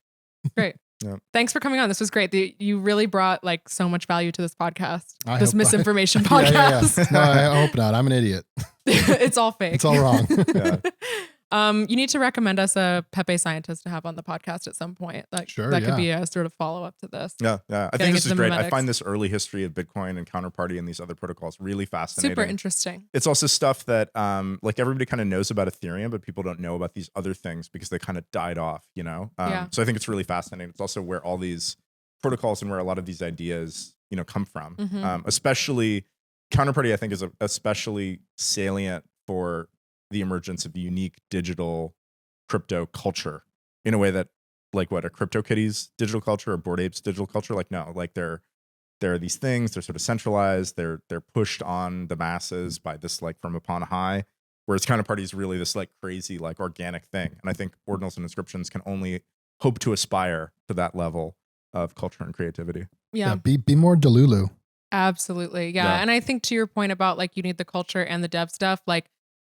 Great. Yep. Thanks for coming on. This was great. You really brought like so much value to this podcast. This hope misinformation podcast. No, I hope not. I'm an idiot. It's all fake. It's all wrong. You need to recommend us a Pepe Scientist to have on the podcast at some point. Like sure, that could be a sort of follow up to this. Yeah. I think this is great. I find this early history of Bitcoin and Counterparty and these other protocols really fascinating. Super interesting. It's also stuff that like everybody kind of knows about Ethereum, but people don't know about these other things because they kind of died off, you know? So I think it's really fascinating. It's also where all these protocols and where a lot of these ideas, you know, come from. Especially Counterparty, I think, is especially salient for the emergence of the unique digital crypto culture in a way that like what a CryptoKitties digital culture or Bored Apes digital culture, like no, like there are these things, they're sort of centralized, they're pushed on the masses by this like from upon high, whereas Counterparty is really this like crazy like organic thing. And I think Ordinals and Inscriptions can only hope to aspire to that level of culture and creativity. Yeah. Be more Delulu. Absolutely. Yeah. And I think to your point about like you need the culture and the dev stuff, like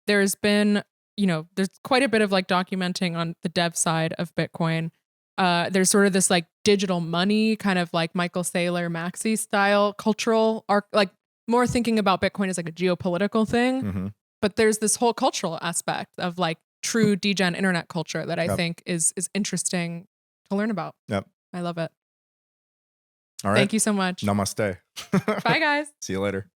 there's been, you know, there's quite a bit of like documenting on the dev side of Bitcoin. There's sort of this like digital money kind of like Michael Saylor, Maxi style cultural arc, like more thinking about Bitcoin as like a geopolitical thing. But there's this whole cultural aspect of like true degen internet culture that I think is interesting to learn about. Yep. I love it. All right. Thank you so much. Namaste. Bye guys. See you later.